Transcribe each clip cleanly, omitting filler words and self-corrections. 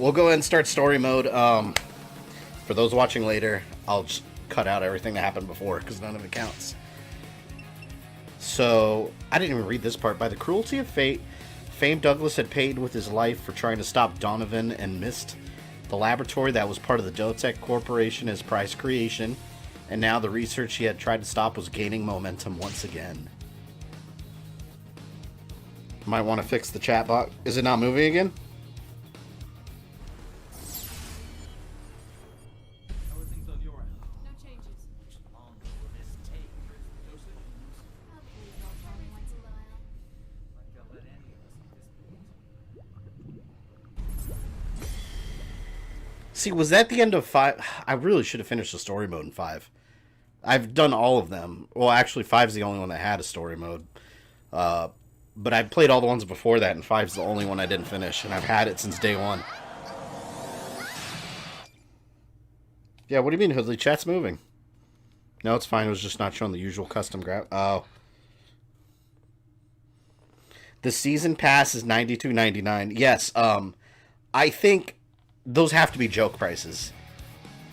we'll go ahead and start story mode. For those watching later, I'll just cut out everything that happened before because none of it counts. So, I didn't even read this part. By the cruelty of fate, famed Douglas had paid with his life for trying to stop Donovan and missed the laboratory that was part of the Deltona Corporation as prized creation, and now the research he had tried to stop was gaining momentum once again. Might want to fix the chat box. Is it not moving again? See, was that the end of 5? I really should have finished the story mode in 5. I've done all of them. Well, actually, 5's the only one that had a story mode. But I played all the ones before that, and 5's the only one I didn't finish, and I've had it since day 1. Yeah, what do you mean, Hoodley? Chat's moving. No, it's fine. It was just not showing the usual custom graph. Oh. The season pass is $92.99. Yes, I think those have to be joke prices.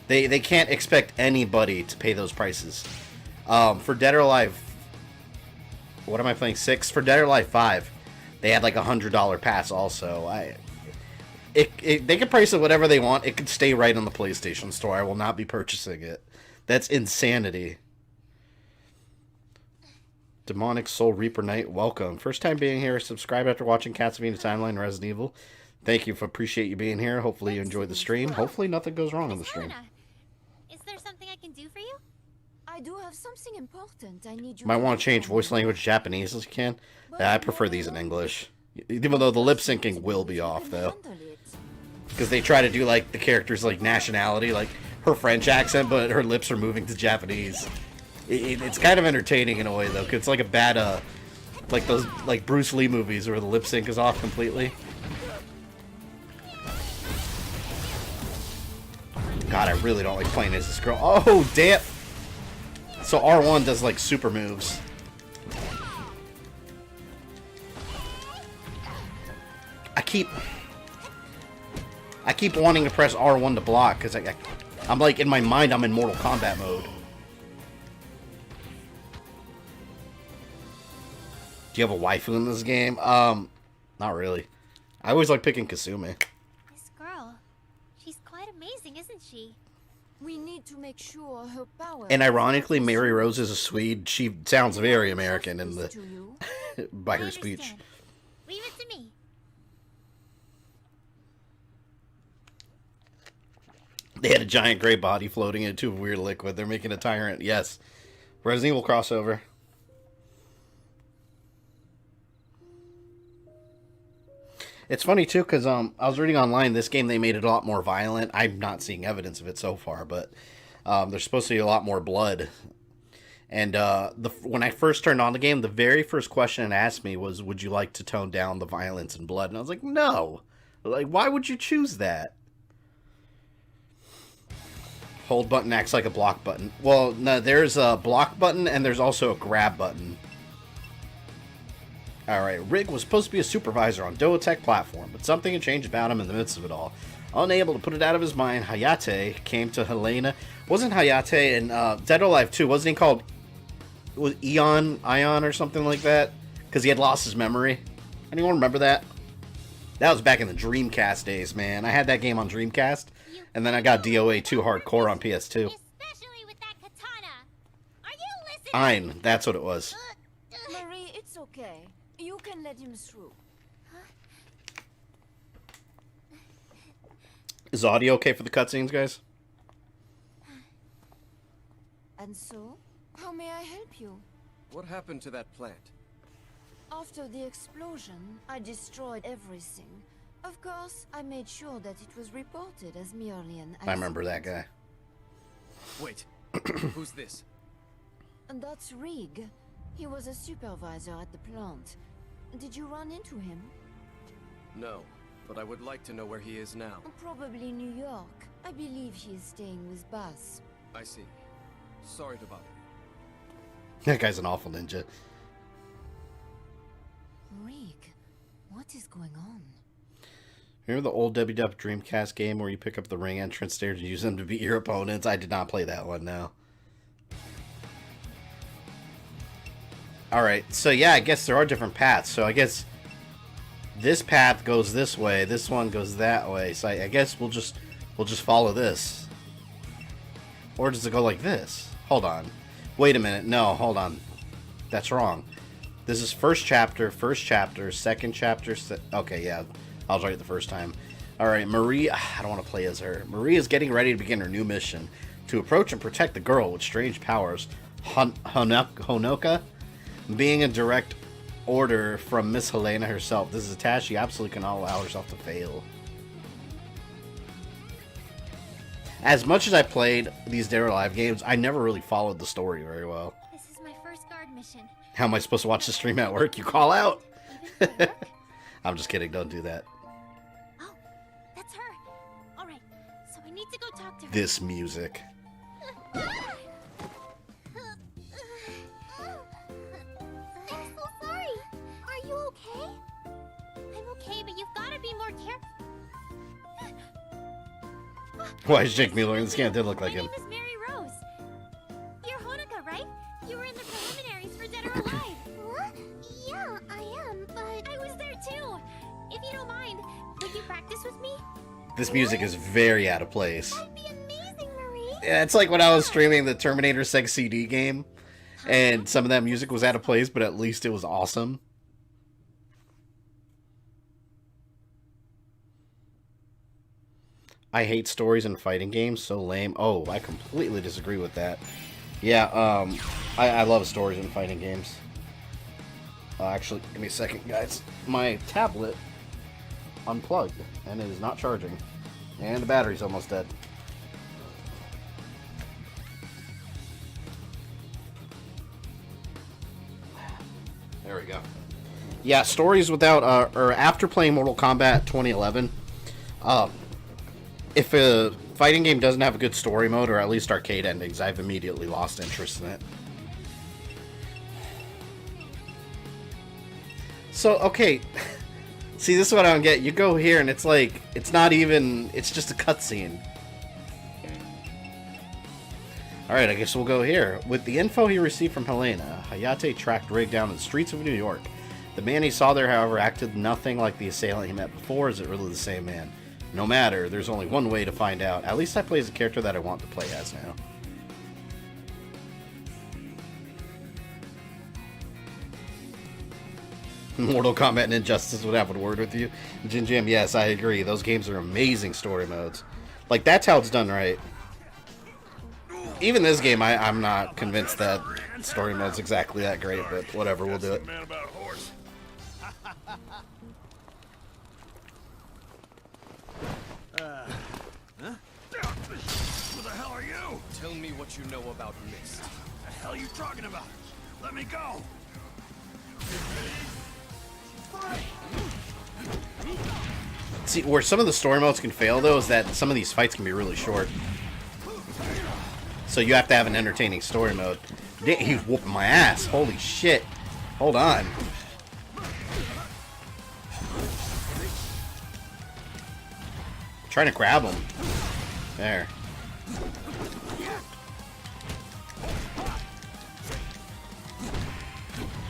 They can't expect anybody to pay those prices. For Dead or Alive, what am I playing? 6? For Dead or Alive 5, they had like $100 pass also. They can price it whatever they want. It could stay right on the PlayStation Store. I will not be purchasing it. That's insanity. Demonic Soul Reaper Knight, welcome. First time being here. Subscribe after watching Castlevania Timeline Resident Evil. Thank you. Appreciate you being here. Hopefully you enjoyed the stream. Hopefully nothing goes wrong on the stream. Is there something I can do for you? I do have something important. I need you. Might want to change voice language to Japanese as you can. I prefer these in English. Even though the lip syncing will be off though. Because they try to do like the character's like nationality, like her French accent, but her lips are moving to Japanese. It's kind of entertaining in a way though, because it's like a bad like those like Bruce Lee movies where the lip sync is off completely. God, I really don't like playing as this girl. Oh, damn! So R1 does, like, super moves. I keep wanting to press R1 to block, because I'm, like, in my mind, I'm in Mortal Kombat mode. Do you have a waifu in this game? Not really. I always like picking Kasumi. Amazing, isn't she? We need to make sure her power. And ironically, Mary Rose is a Swede. She sounds very American in the by her speech. Leave it to me. They had a giant gray body floating into a weird liquid. They're making a tyrant. Yes, Resident Evil crossover. It's funny, too, because I was reading online, this game, they made it a lot more violent. I'm not seeing evidence of it so far, but there's supposed to be a lot more blood. And when I first turned on the game, the very first question it asked me was, would you like to tone down the violence and blood? And I was like, no. Like, why would you choose that? Hold button acts like a block button. Well, no, there's a block button, and there's also a grab button. Alright, Rig was supposed to be a supervisor on Doatech platform, but something had changed about him in the midst of it all. Unable to put it out of his mind, Hayate came to Helena. Wasn't Hayate in Dead or Alive 2, wasn't he called Ion or something like that? Because he had lost his memory. Anyone remember that? That was back in the Dreamcast days, man. I had that game on Dreamcast, and then I got DOA 2 Hardcore on PS2. Especially with that katana. Are you listening? Ein, that's what it was. Marie, it's okay. You can let him through. Is audio okay for the cutscenes, guys? And so, how may I help you? What happened to that plant? After the explosion, I destroyed everything. Of course, I made sure that it was reported as merely an accident. I remember that guy. Wait, who's this? And that's Rig. He was a supervisor at the plant. Did you run into him? No, but I would like to know where he is now. Probably New York. I believe he is staying with Buzz. I see. Sorry to bother you. That guy's an awful ninja. Rig, what is going on? Remember the old WW Dreamcast game where you pick up the ring entrance stairs and use them to beat your opponents? I did not play that one, no. Alright, so yeah, I guess there are different paths. So I guess this path goes this way, this one goes that way. So I guess we'll just follow this. Or does it go like this? Hold on. Wait a minute. No, hold on. That's wrong. This is first chapter, second chapter. Okay, yeah. I was right the first time. Alright, Marie... I don't want to play as her. Marie is getting ready to begin her new mission. To approach and protect the girl with strange powers. Honoka? Being a direct order from Miss Helena herself. This is a task she absolutely cannot allow herself to fail. As much as I played these Dead or Alive games, I never really followed the story very well. This is my first guard mission. How am I supposed to watch the stream at work? You call out! Even for work? I'm just kidding, don't do that. Oh, that's her. Alright, so I need to go talk to her. This music. I'm so sorry. Are you okay? I'm okay, but you've got to be more careful. Why is Jake Mueller in this game? Did look like him. My name is Mary Rose. You're Honoka, right? You were in the preliminaries for Dead or Alive. What? Yeah, I am, but I was there too. If you don't mind, would you practice with me? This music is very out of place. That'd be amazing, Marie. Yeah, it's like when I was streaming the Terminator Sega CD game, and some of that music was out of place, but at least it was awesome. I hate stories in fighting games, so lame. Oh, I completely disagree with that. Yeah, I love stories in fighting games. Actually, give me a second, guys. My tablet unplugged, and it is not charging. And the battery's almost dead. There we go. Yeah, stories without, or after playing Mortal Kombat 2011, if a fighting game doesn't have a good story mode, or at least arcade endings, I've immediately lost interest in it. So, okay. See, this is what I don't get. You go here, and it's like, it's not even, it's just a cutscene. Alright, I guess we'll go here. With the info he received from Helena, Hayate tracked Rig down in the streets of New York. The man he saw there, however, acted nothing like the assailant he met before. Is it really the same man? No matter, there's only one way to find out. At least I play as a character that I want to play as now. Mortal Kombat and Injustice would have a word with you. Jinjam, yes, I agree. Those games are amazing story modes. Like, that's how it's done right. Even this game, I'm not convinced that story mode's exactly that great, but whatever, we'll do it. Who the hell are you? Tell me what you know about Mist. The hell are you talking about? Let me go. See, where some of the story modes can fail, though, is that some of these fights can be really short. So you have to have an entertaining story mode. He's whooping my ass. Holy shit. Hold on. Trying to grab him. There.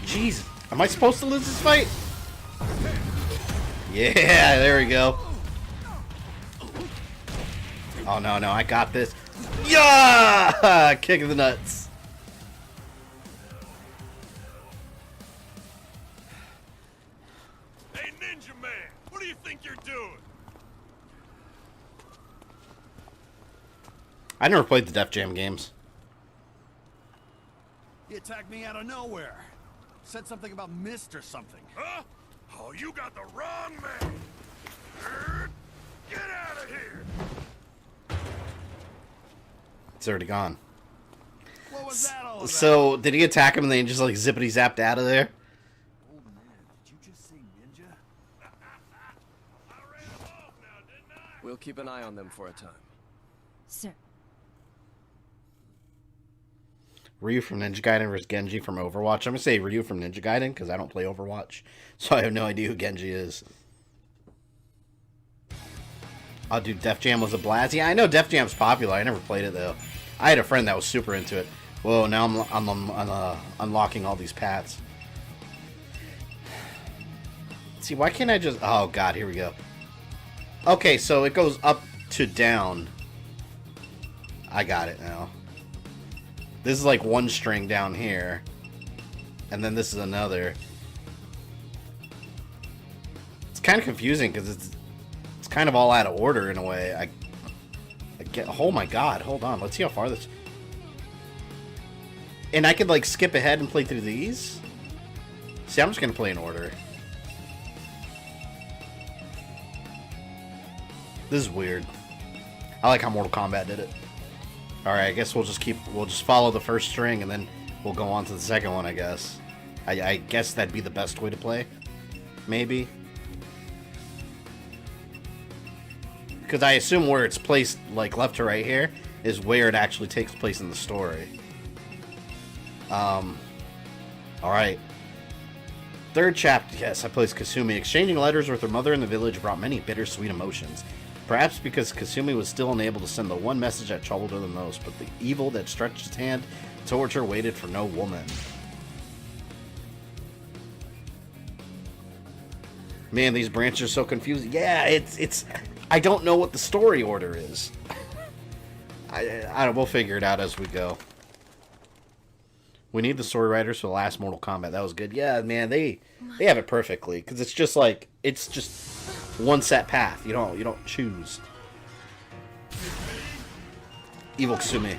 Jeez. Am I supposed to lose this fight? Yeah, there we go. Oh, no, I got this. Yeah! Kick in the nuts. Hey, Ninja Man, what do you think you're doing? I never played the Def Jam games. He attacked me out of nowhere. Said something about Mist or something. Huh? Oh, you got the wrong man. Get out of here. It's already gone. What was that all about? So, did he attack him and then he just like zippity zapped out of there? Old man, did you just say ninja? I ran him off now, didn't I? We'll keep an eye on them for a time. Sir. Ryu from Ninja Gaiden versus Genji from Overwatch. I'm going to say Ryu from Ninja Gaiden because I don't play Overwatch. So I have no idea who Genji is. Oh, dude, Def Jam was a blast. Yeah, I know Def Jam's popular. I never played it, though. I had a friend that was super into it. Whoa, now I'm unlocking all these paths. Let's see, why can't I just... Oh, God, here we go. Okay, so it goes up to down. I got it now. This is like one string down here. And then this is another. It's kind of confusing because it's kind of all out of order in a way. I get... Oh my God, hold on. Let's see how far this... And I could like skip ahead and play through these? See, I'm just going to play in order. This is weird. I like how Mortal Kombat did it. Alright, I guess we'll just follow the first string and then we'll go on to the second one, I guess. I guess that'd be the best way to play. Maybe. Because I assume where it's placed, like left to right here, is where it actually takes place in the story. Alright. Third chapter. Yes, I placed Kasumi. Exchanging letters with her mother in the village brought many bittersweet emotions. Perhaps because Kasumi was still unable to send the one message that troubled her the most, but the evil that stretched its hand towards her waited for no woman. Man, these branches are so confusing. Yeah, it's I don't know what the story order is. We'll figure it out as we go. We need the story writers for the last Mortal Kombat. That was good. Yeah, man, they have it perfectly because it's just one set path. You don't choose. Evil Kasumi.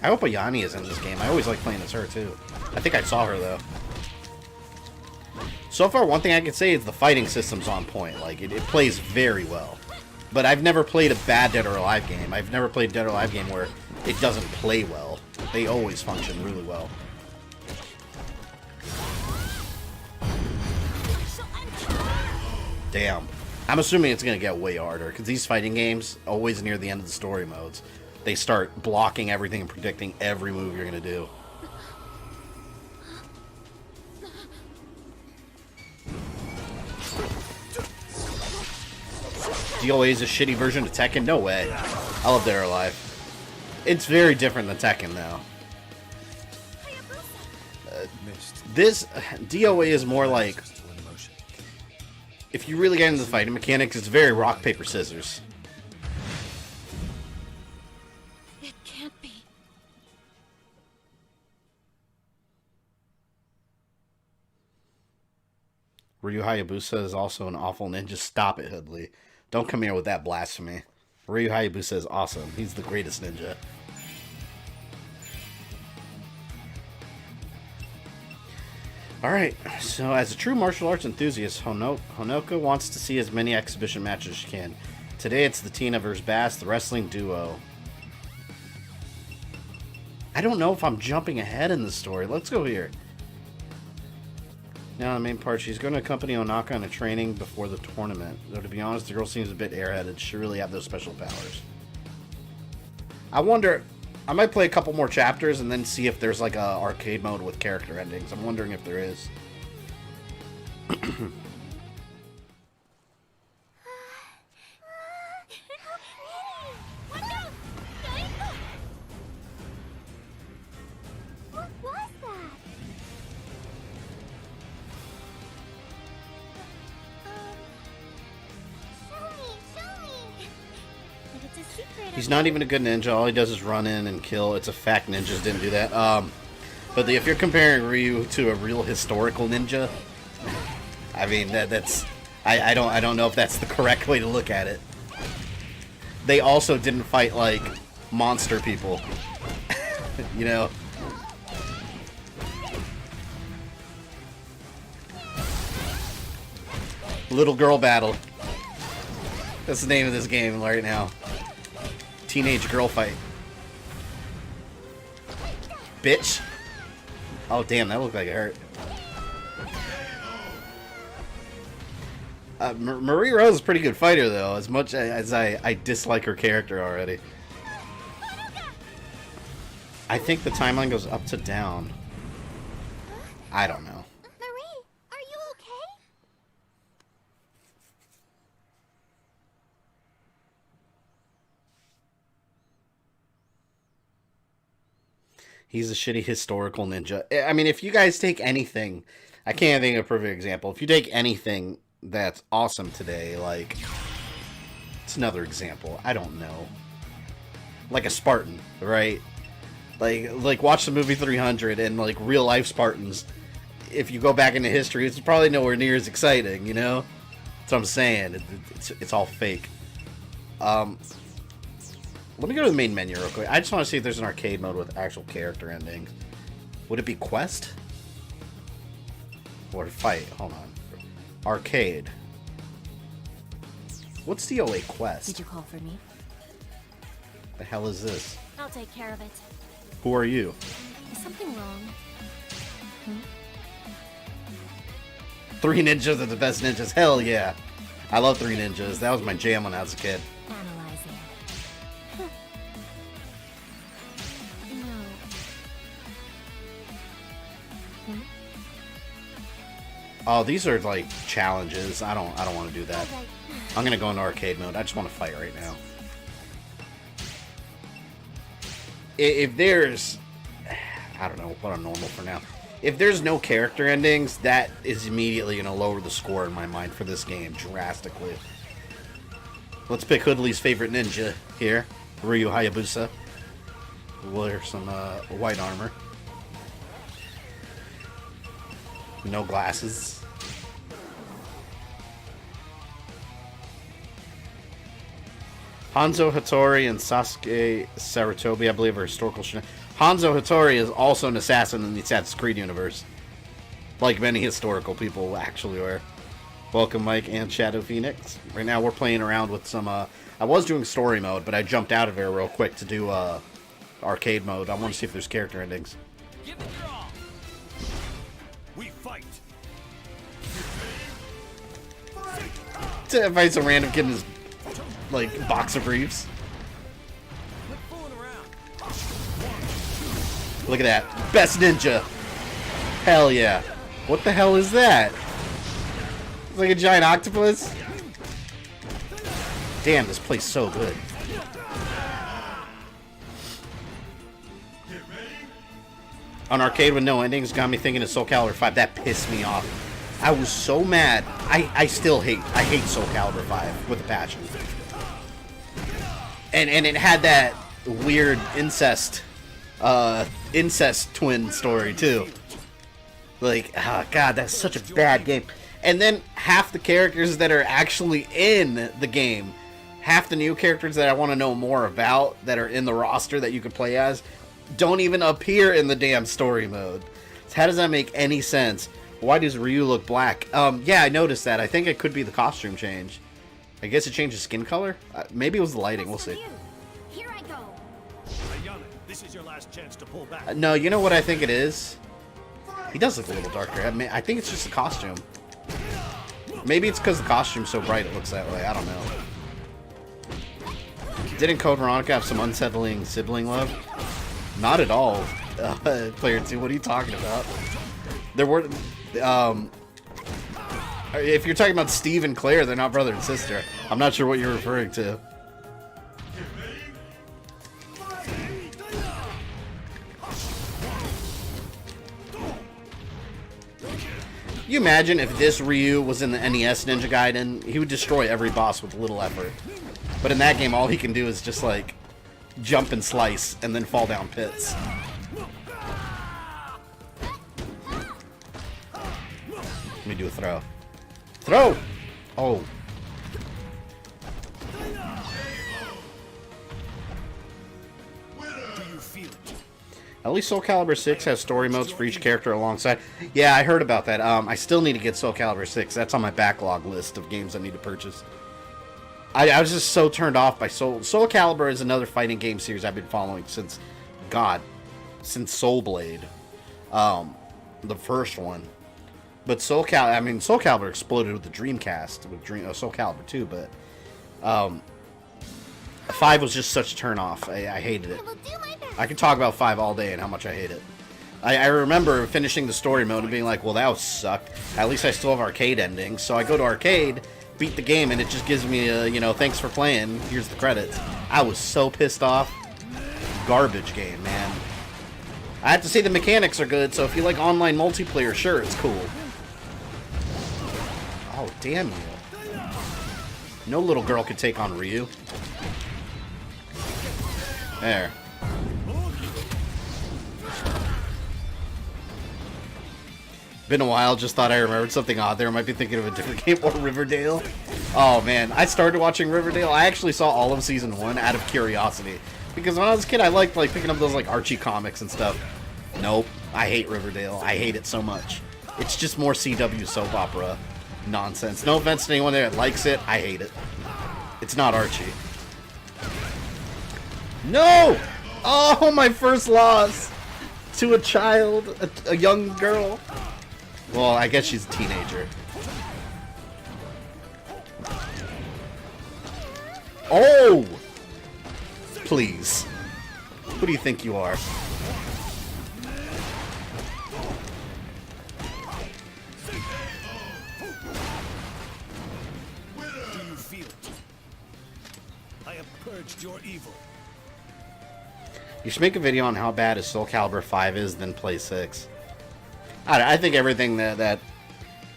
I hope Ayani is in this game. I always like playing as her too. I think I saw her though. So far, one thing I can say is the fighting system's on point. Like it plays very well. But I've never played a bad Dead or Alive game. I've never played a Dead or Alive game where it doesn't play well. They always function really well. Damn. I'm assuming it's going to get way harder, because these fighting games, always near the end of the story modes, they start blocking everything and predicting every move you're going to do. DOA is a shitty version of Tekken? No way. I love Dead or Alive. It's very different than Tekken, though. This DOA is more like... If you really get into the fighting mechanics, it's very rock, paper, scissors. It can't be. Ryu Hayabusa is also an awful ninja. Stop it, Hoodley. Don't come here with that blasphemy. Ryu Hayabusa is awesome. He's the greatest ninja. Alright, so as a true martial arts enthusiast, Honoka wants to see as many exhibition matches as she can. Today it's the Tina vs. Bass, the wrestling duo. I don't know if I'm jumping ahead in the story. Let's go here. Now the main part, she's going to accompany Onaka on a training before the tournament. Though to be honest, the girl seems a bit airheaded. She really have those special powers. I wonder... I might play a couple more chapters and then see if there's like a arcade mode with character endings. I'm wondering if there is. What was that? Show me. If it's a secret. He's not even a good ninja. All he does is run in and kill. It's a fact ninjas didn't do that. But if you're comparing Ryu to a real historical ninja, I mean that's I don't know if that's the correct way to look at it. They also didn't fight like monster people. You know. Little girl battle. That's the name of this game right now. Teenage girl fight. Bitch. Oh damn, that looked like it hurt. Marie Rose is a pretty good fighter though, as much as I dislike her character already. I think the timeline goes up to down. I don't know. Marie, are you okay? He's a shitty historical ninja. I mean, if you guys take anything, I can't think of a perfect example. If you take anything that's awesome today, like, it's another example. I don't know. Like a Spartan, right? Like watch the movie 300 and like real life Spartans. If you go back into history, it's probably nowhere near as exciting, you know? That's what I'm saying. It's all fake. Let me go to the main menu real quick. I just want to see if there's an arcade mode with actual character endings. Would it be quest? Or fight? Hold on. Arcade. What's the OA quest? Did you call for me? The hell is this? I'll take care of it. Who are you? Is something wrong? Three ninjas are the best ninjas. Hell yeah. I love Three Ninjas. That was my jam when I was a kid. Analyzing. No. Oh, these are like challenges. I don't want to do that. Okay. I'm gonna go into arcade mode. I just want to fight right now. If there's, I don't know what I'm normal for now. If there's no character endings, that is immediately gonna lower the score in my mind for this game drastically. Let's pick Hoodley's favorite ninja here, Ryu Hayabusa. Wear some white armor. No glasses. Hanzo Hattori and Sasuke Sarutobi, I believe, are historical. Hanzo Hattori is also an assassin in the Assassin's Creed universe, like many historical people actually are. Welcome, Mike and Shadow Phoenix. Right now, we're playing around with some. I was doing story mode, but I jumped out of there real quick to do arcade mode. I want to see if there's character endings. Give it your all. We fight. To fight some random kid in his like boxer briefs. Quit fooling around. Look at that, best ninja. Hell yeah! What the hell is that? It's like a giant octopus. Damn, this plays so good. On arcade with no endings got me thinking of Soul Calibur 5. That pissed me off. I was so mad. I still hate Soul Calibur 5 with a passion. And it had that weird incest twin story too. Like, oh god, that's such a bad game. And then half the characters that are actually in the game, half the new characters that I want to know more about that are in the roster that you could play as, don't even appear in the damn story mode. So how does that make any sense? Why does Ryu look black? Yeah, I noticed that. I think it could be the costume change. I guess it changes skin color? Maybe it was the lighting. We'll see. Here I go. Ayana, this is your last chance to pull back. No, you know what I think it is? He does look a little darker. I think it's just the costume. Maybe it's because the costume's so bright it looks that way. I don't know. Didn't Code Veronica have some unsettling sibling love? Not at all. Player 2, what are you talking about? There were... if you're talking about Steve and Claire, they're not brother and sister. I'm not sure what you're referring to. You imagine if this Ryu was in the NES Ninja Gaiden, he would destroy every boss with little effort. But in that game, all he can do is just like jump and slice and then fall down pits. Let me do a throw. Throw! Oh. Do you feel it? At least Soul Calibur 6 has story modes for each character alongside. Yeah, I heard about that. I still need to get Soul Calibur 6. That's on my backlog list of games I need to purchase. I was just so turned off by Soul Calibur is another fighting game series I've been following since Soul Blade. The first one. But Soul Calibur exploded with the Dreamcast, with Soul Calibur 2, but 5 was just such a turn-off. I hated it. I will do my best. I can talk about 5 all day and how much I hate it. I remember finishing the story mode and being like, well, that was sucked. At least I still have arcade endings. So I go to arcade, beat the game, and it just gives me a, thanks for playing, here's the credits. I was so pissed off. Garbage game, man. I have to say the mechanics are good, so if you like online multiplayer, sure, it's cool. Oh, damn you. No little girl could take on Ryu. There. Been a while, just thought I remembered something odd there. I might be thinking of a different game, or Riverdale. Oh man, I started watching Riverdale. I actually saw all of season 1 out of curiosity. Because when I was a kid, I liked like picking up those like Archie comics and stuff. Nope, I hate Riverdale. I hate it so much. It's just more CW soap opera nonsense. No offense to anyone there that likes it, I hate it. It's not Archie. No! Oh, my first loss to a child, a young girl. Well, I guess she's a teenager. Oh! Please. Who do you think you are? Do you feel it? I have purged your evil. You should make a video on how bad a Soul Calibur 5 is, then play 6. I think everything that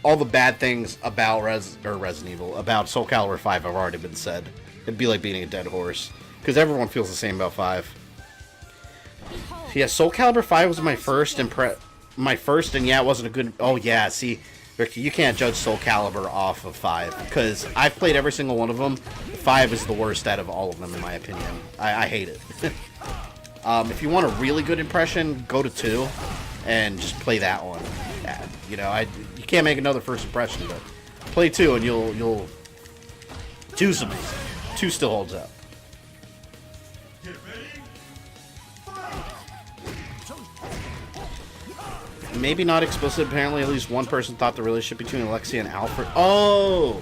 all the bad things about Resident Evil, about Soul Calibur 5 have already been said. It'd be like beating a dead horse. Because everyone feels the same about 5. Yeah, Soul Calibur 5 was my first, and yeah, it wasn't a good... Oh, yeah, see, Ricky, you can't judge Soul Calibur off of 5. Because I've played every single one of them. 5 is the worst out of all of them, in my opinion. I hate it. If you want a really good impression, go to 2. And just play that one. Yeah, you know, you can't make another first impression, but play 2 and you'll 2's amazing. 2 still holds up. Maybe not explicit. Apparently, at least one person thought the relationship between Alexia and Alfred. Oh,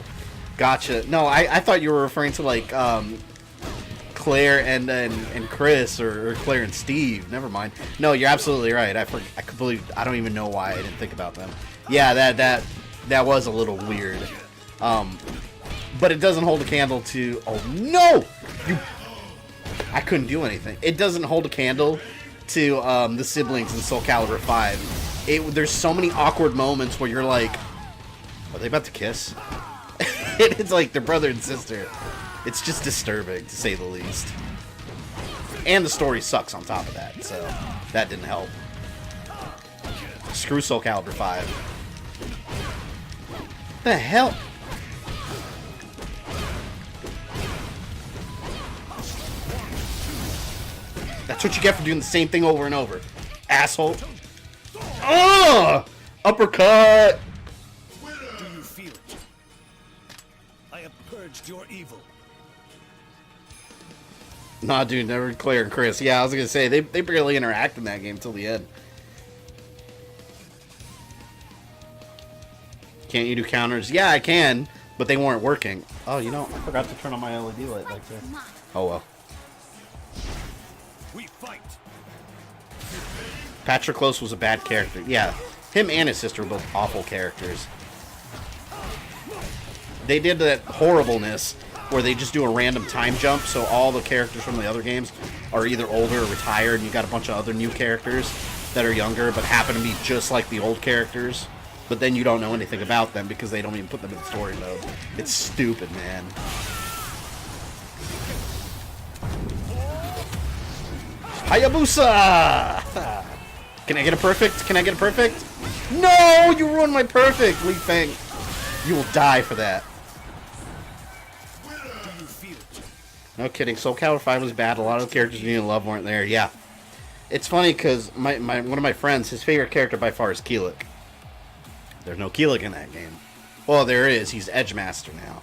gotcha. No, I thought you were referring to like Claire and Chris, or Claire and Steve. Never mind. No, you're absolutely right. I don't even know why I didn't think about them. Yeah, that was a little weird. But it doesn't hold a candle to... Oh, no! I couldn't do anything. It doesn't hold a candle to the siblings in Soul Calibur 5. There's so many awkward moments where you're like, are they about to kiss? It's like they're brother and sister. It's just disturbing, to say the least. And the story sucks on top of that, so that didn't help. Screw Soul Calibur 5. The hell? That's what you get for doing the same thing over and over. Asshole. Ugh! Uppercut! Do you feel it? I have purged your evil. Nah, dude, never Claire and Chris. Yeah, I was gonna say, they barely interact in that game till the end. Can't you do counters? Yeah, I can, but they weren't working. Oh, you know, I forgot to turn on my LED light back there. Oh, well. We fight. Patroclus was a bad character. Yeah, him and his sister were both awful characters. They did that horribleness where they just do a random time jump, so all the characters from the other games are either older or retired, and you got a bunch of other new characters that are younger but happen to be just like the old characters, but then you don't know anything about them because they don't even put them in story mode. It's stupid, man. Hayabusa! Can I get a perfect? Can I get a perfect? No! You ruined my perfect, Li Feng. You will die for that. No kidding. Soul Calibur 5 was bad. A lot of the characters you need to love weren't there. Yeah. It's funny because one of my friends, his favorite character by far is Keelik. There's no Keelik in that game. Well, there is. He's Edgemaster now.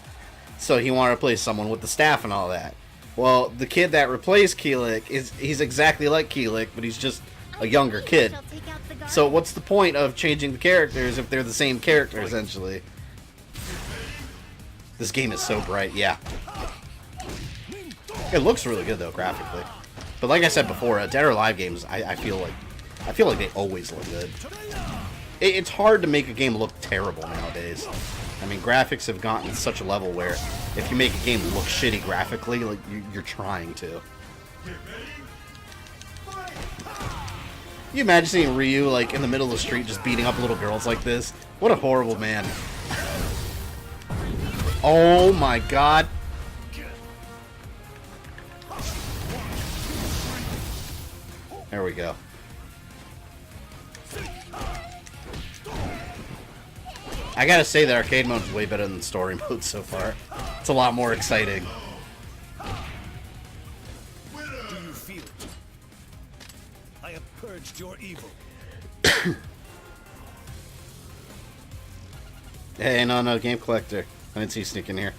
So he wanted to play someone with the staff and all that. Well, the kid that replaced Keelik, he's exactly like Keelik, but he's just a younger kid. So what's the point of changing the characters if they're the same character, essentially? This game is so bright, yeah. It looks really good though, graphically. But like I said before, Dead or Alive games, I feel like they always look good. It's hard to make a game look terrible nowadays. I mean, graphics have gotten to such a level where if you make a game look shitty graphically, like, you're trying to. You imagine seeing Ryu, like, in the middle of the street just beating up little girls like this? What a horrible man. Oh my god. There we go. I gotta say that arcade mode is way better than story mode so far. It's a lot more exciting. Do you feel it? I have purged your evil. Hey, no, Game Collector. I didn't see you sneak in here.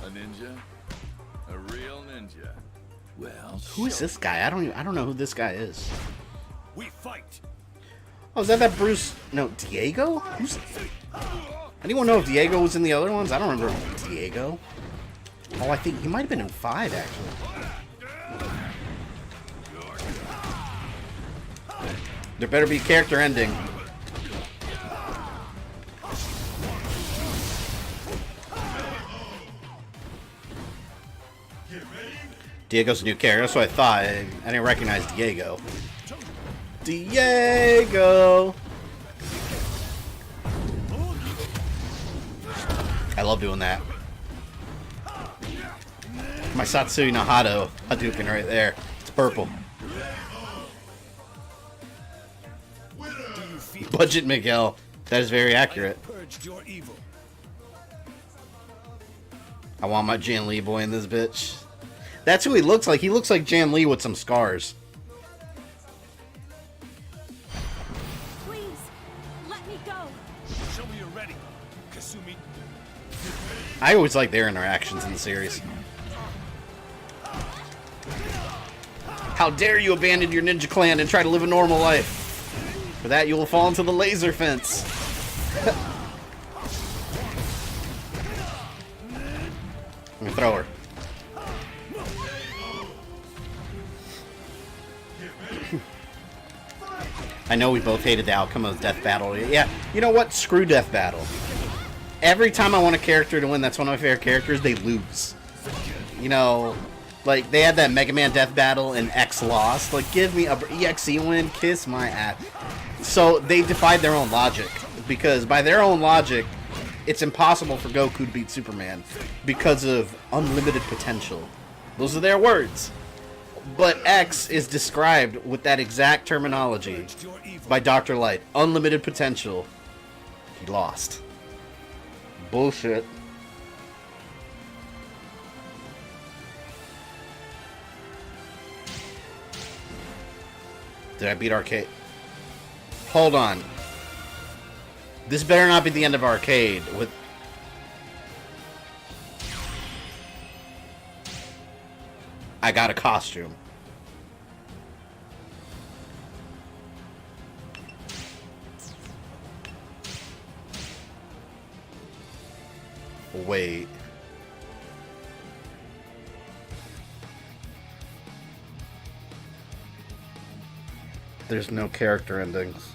A ninja? A real ninja? Well, Who is this guy? I don't know who this guy is. We fight. Oh, is that Bruce? No, Diego? Who's? Anyone know if Diego was in the other ones? I don't remember Diego. Oh, I think he might have been in 5 actually. There better be character ending. Diego's a new character. That's what I thought. I didn't recognize Diego. Diego! I love doing that. My Satsui no Hadouken right there. It's purple. Budget Miguel. That is very accurate. Purged your evil. I want my Jan Lee boy in this bitch. That's who he looks like. He looks like Jan Lee with some scars. Please, let me go. Show me you're ready. Kasumi. I always like their interactions in the series. How dare you abandon your ninja clan and try to live a normal life? For that, you will fall into the laser fence. Let me throw her. I know we both hated the outcome of Death Battle. Yeah, you know what? Screw Death Battle. Every time I want a character to win, that's one of my favorite characters, they lose. You know, like, they had that Mega Man Death Battle and X lost. Like, give me a EXE win, kiss my ass. So, they defied their own logic. Because by their own logic, it's impossible for Goku to beat Superman because of unlimited potential. Those are their words. But X is described with that exact terminology by Dr. Light. Unlimited potential. He lost. Bullshit. Did I beat Arcade? Hold on. This better not be the end of Arcade with... I got a costume. Wait. There's no character endings.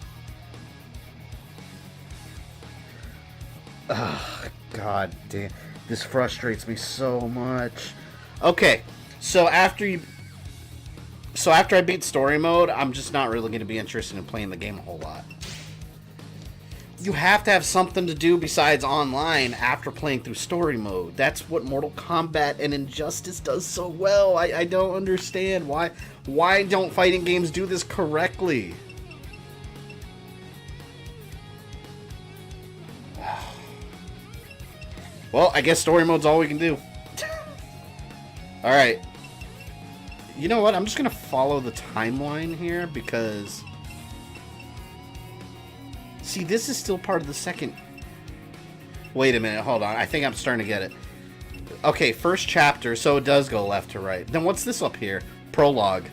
Ugh, god damn. This frustrates me so much. Okay, so after I beat story mode, I'm just not really going to be interested in playing the game a whole lot. You have to have something to do besides online after playing through story mode. That's what Mortal Kombat and Injustice does so well. I don't understand why don't fighting games do this correctly? Well, I guess story mode's all we can do. Alright. You know what? I'm just going to follow the timeline here because... See, this is still part of the second... Wait a minute, hold on. I think I'm starting to get it. Okay, first chapter, so it does go left to right. Then what's this up here? Prologue.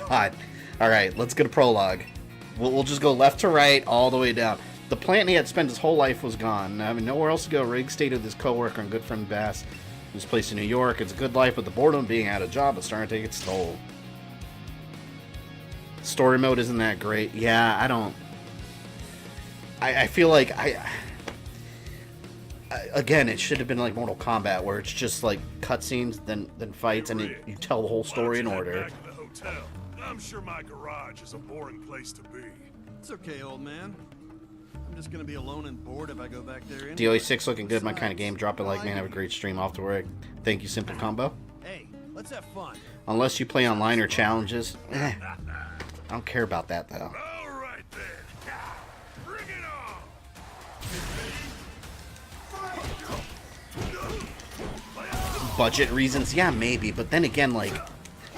God. Alright, let's get a prologue. We'll just go left to right, all the way down. The plant he had spent his whole life was gone. I mean, nowhere else to go. Riggs stayed with his co-worker and good friend Bass. This place in New York. It's a good life, but the boredom of being out of job is starting to take its toll. Story mode isn't that great. Yeah, I don't... I feel like again, it should have been like Mortal Kombat, where it's just like cutscenes, then fights, and you tell the whole story in order. Back in the hotel. I'm sure my garage is a boring place to be. It's okay, old man. I'm just gonna be alone and bored if I go back there. DOA6 looking good, my kind of game. Drop a like, man. Have a great stream. Off to work. Thank you, Simple Combo. Hey, let's have fun. Unless you play online or challenges. I don't care about that, though. All right then. Bring it on. Budget reasons? Yeah, maybe. But then again, like,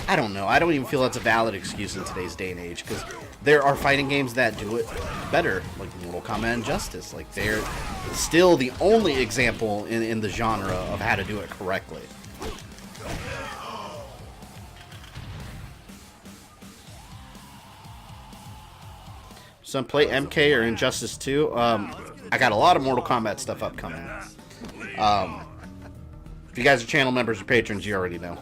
I don't know. I don't even feel that's a valid excuse in today's day and age, because there are fighting games that do it better, like Mortal Kombat and Justice. Like, they're still the only example in the genre of how to do it correctly. Some play MK or Injustice 2. I got a lot of Mortal Kombat stuff upcoming. If you guys are channel members or patrons, you already know.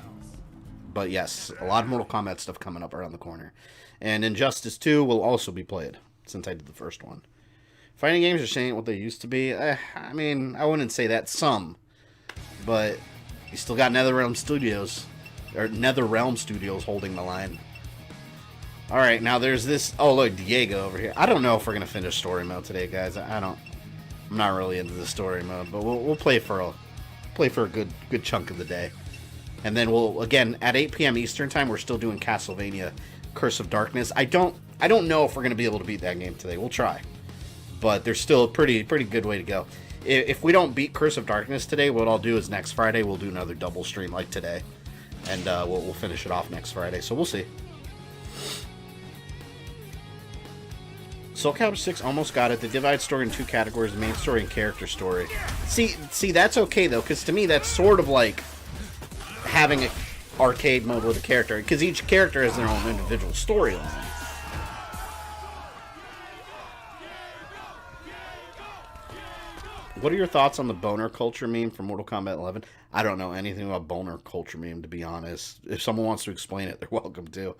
But yes, a lot of Mortal Kombat stuff coming up around the corner. And Injustice 2 will also be played, since I did the first one. Fighting games are saying what they used to be. I mean, I wouldn't say that some. But you still got NetherRealm Studios. Or NetherRealm Studios holding the line. Alright, now there's this... Oh, look, Diego over here. I don't know if we're going to finish story mode today, guys. I'm not really into the story mode. But we'll play for a good chunk of the day. And then we'll, again, at 8 p.m. Eastern Time, we're still doing Castlevania Curse of Darkness. I don't know if we're going to be able to beat that game today. We'll try. But there's still a pretty good way to go. If we don't beat Curse of Darkness today, what I'll do is next Friday, we'll do another double stream like today. And we'll finish it off next Friday. So we'll see. Soul Calibur 6 almost got it. The divide story in two categories, the main story and character story. See, that's okay, though, because to me, that's sort of like having an arcade mode with a character, because each character has their own individual storyline. What are your thoughts on the boner culture meme from Mortal Kombat 11? I don't know anything about boner culture meme, to be honest. If someone wants to explain it, they're welcome to.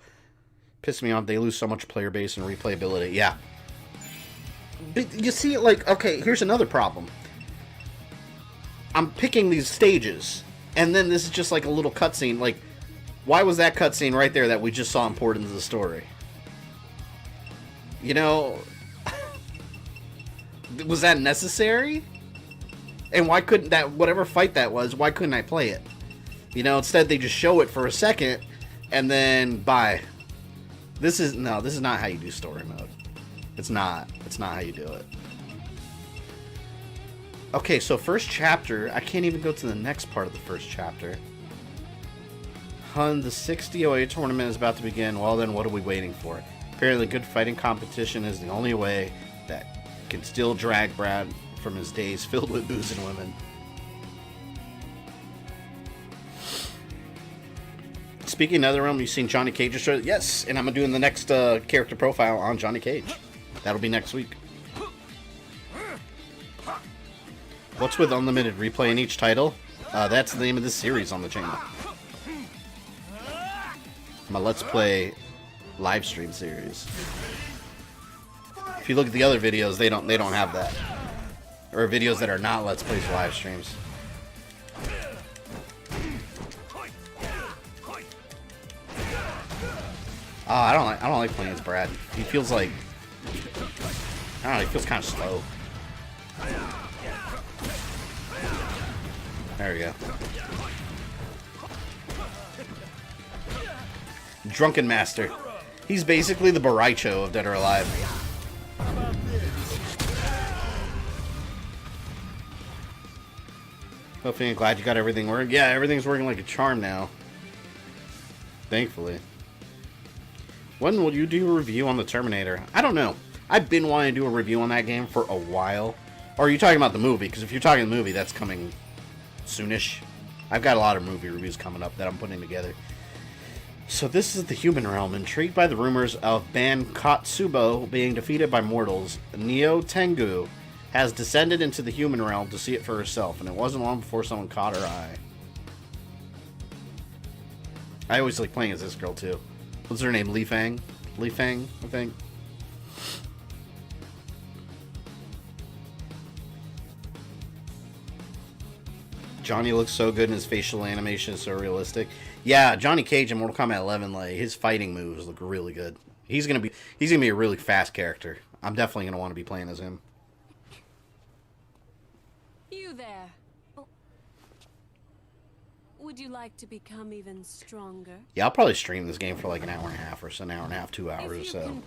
Piss me off, they lose so much player base and replayability. Yeah. But you see, like, okay, here's another problem. I'm picking these stages, and then this is just like a little cutscene. Like, why was that cutscene right there that we just saw imported into the story? You know, was that necessary? And why couldn't that, whatever fight that was, why couldn't I play it? You know, instead they just show it for a second, and then bye. This is not how you do story mode. It's not how you do it. Okay, so first chapter, I can't even go to the next part of the first chapter. Hun, the 6DOA tournament is about to begin. Well then, what are we waiting for? Apparently good fighting competition is the only way that can still drag Brad from his days filled with booze and women. Speaking of NetherRealm, you've seen Johnny Cage's show? Yes, and I'm doing the next character profile on Johnny Cage. That'll be next week. What's with unlimited replay in each title? That's the name of this series on the channel. My Let's Play live stream series. If you look at the other videos, they don't have that. Or videos that are not Let's Plays live streams. Oh, I don't like playing as Brad. He feels like, I don't know, he feels kind of slow. There we go. Drunken Master. He's basically the Baraicho of Dead or Alive. Hopefully, I'm glad you got everything working. Yeah, everything's working like a charm now. Thankfully. When will you do a review on the Terminator? I don't know. I've been wanting to do a review on that game for a while. Or are you talking about the movie? Because if you're talking the movie, that's coming soonish. I've got a lot of movie reviews coming up that I'm putting together. So this is the human realm. Intrigued by the rumors of Ban Katsubo being defeated by mortals, Neo Tengu has descended into the human realm to see it for herself, and it wasn't long before someone caught her eye. I always like playing as this girl too. What's her name? Li Fang? Li Fang, I think. Johnny looks so good and his facial animation is so realistic. Yeah, Johnny Cage in Mortal Kombat 11, like his fighting moves look really good. He's gonna be a really fast character. I'm definitely gonna want to be playing as him. You there. Would you like to become even stronger? Yeah, I'll probably stream this game for like an hour and a half or so, an hour and a half, 2 hours or so.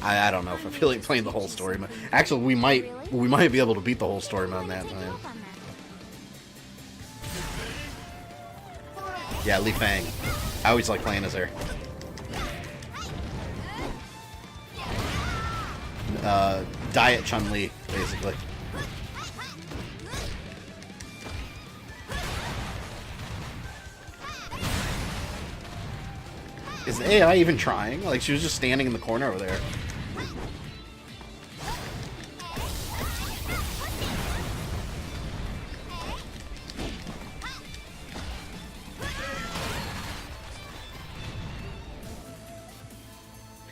I don't know if I feel like playing the whole story mode. Actually, we might be able to beat the whole story mode in that time. Yeah, Li Fang. I always like playing as her. Diet Chun-Li, basically. Is the AI even trying? Like, she was just standing in the corner over there.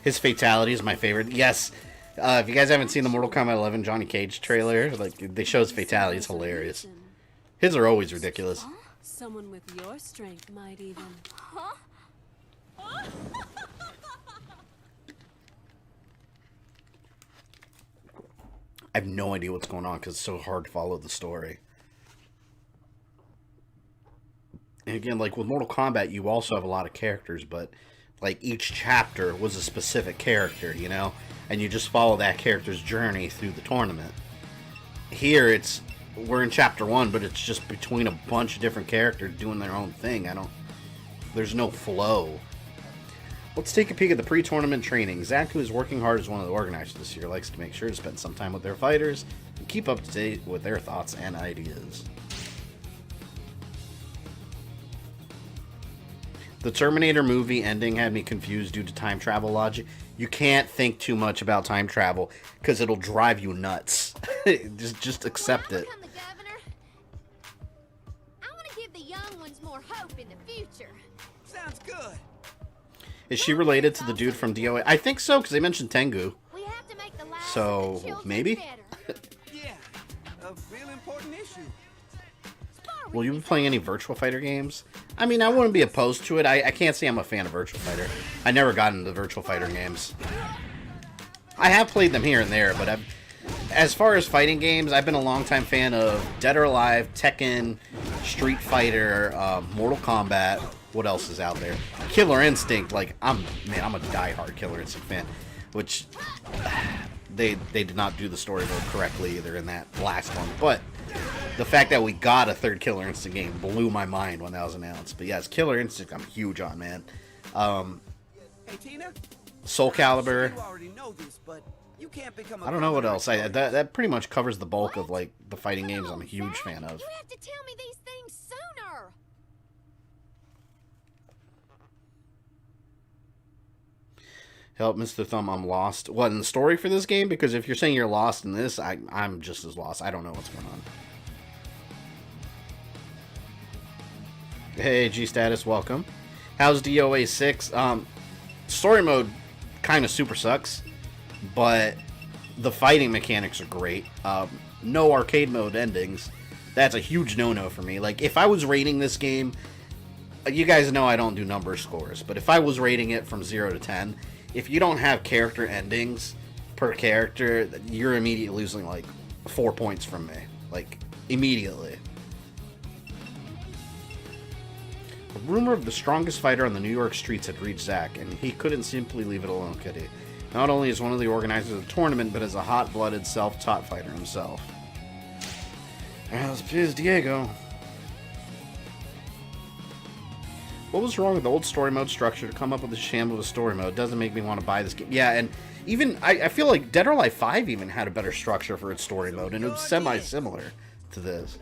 His fatality is my favorite. Yes, if you guys haven't seen the Mortal Kombat 11 Johnny Cage trailer, like, they show his fatality. It's hilarious. His are always ridiculous. Someone with your strength might even... Huh? I have no idea what's going on because it's so hard to follow the story. And again, like with Mortal Kombat, you also have a lot of characters, but like each chapter was a specific character, you know? And you just follow that character's journey through the tournament. Here, we're in chapter 1, but it's just between a bunch of different characters doing their own thing. There's no flow. Let's take a peek at the pre-tournament training. Zach, who is working hard as one of the organizers this year, likes to make sure to spend some time with their fighters and keep up to date with their thoughts and ideas. The Terminator movie ending had me confused due to time travel logic. You can't think too much about time travel because it'll drive you nuts. just accept it. I want to give the young ones more hope in the future. Sounds good. Is she related to the dude from DOA? I think so, because they mentioned Tengu. We have to make the lives of So, the children maybe? better. Yeah, a real important issue. Will you be playing any Virtual Fighter games? I mean, I wouldn't be opposed to it. I can't say I'm a fan of Virtual Fighter. I never got into the Virtual Fighter games. I have played them here and there, but as far as fighting games, I've been a longtime fan of Dead or Alive, Tekken, Street Fighter, Mortal Kombat. What else is out there? Killer Instinct. Like, I'm a diehard Killer Instinct fan, which they did not do the story mode correctly either in that last one. But the fact that we got a third Killer Instinct game blew my mind when that was announced. But yes, Killer Instinct, I'm huge on, man. Hey, Tina? Soul Calibur. You already know this, but you can't become a I don't know what else. That pretty much covers the bulk of like the fighting games I'm a huge fan of. You have to tell me these things sooner. Help, Mr. Thumb, I'm lost. What, in the story for this game? Because if you're saying you're lost in this, I'm just as lost. I don't know what's going on. Hey, G-Status, welcome. How's DOA 6? Story mode kind of super sucks, but the fighting mechanics are great. No arcade mode endings. That's a huge no-no for me. Like, if I was rating this game, you guys know I don't do number scores, but if I was rating it from 0 to 10, if you don't have character endings per character, you're immediately losing like 4 points from me. Like, immediately. A rumor of the strongest fighter on the New York streets had reached Zach, and he couldn't simply leave it alone, could he? Not only is one of the organizers of the tournament, but is a hot-blooded, self-taught fighter himself. Here's Diego. What was wrong with the old story mode structure to come up with a sham of a story mode? Doesn't make me want to buy this game. Yeah, and even, I feel like Dead or Alive 5 even had a better structure for its story mode, and it was semi-similar to this.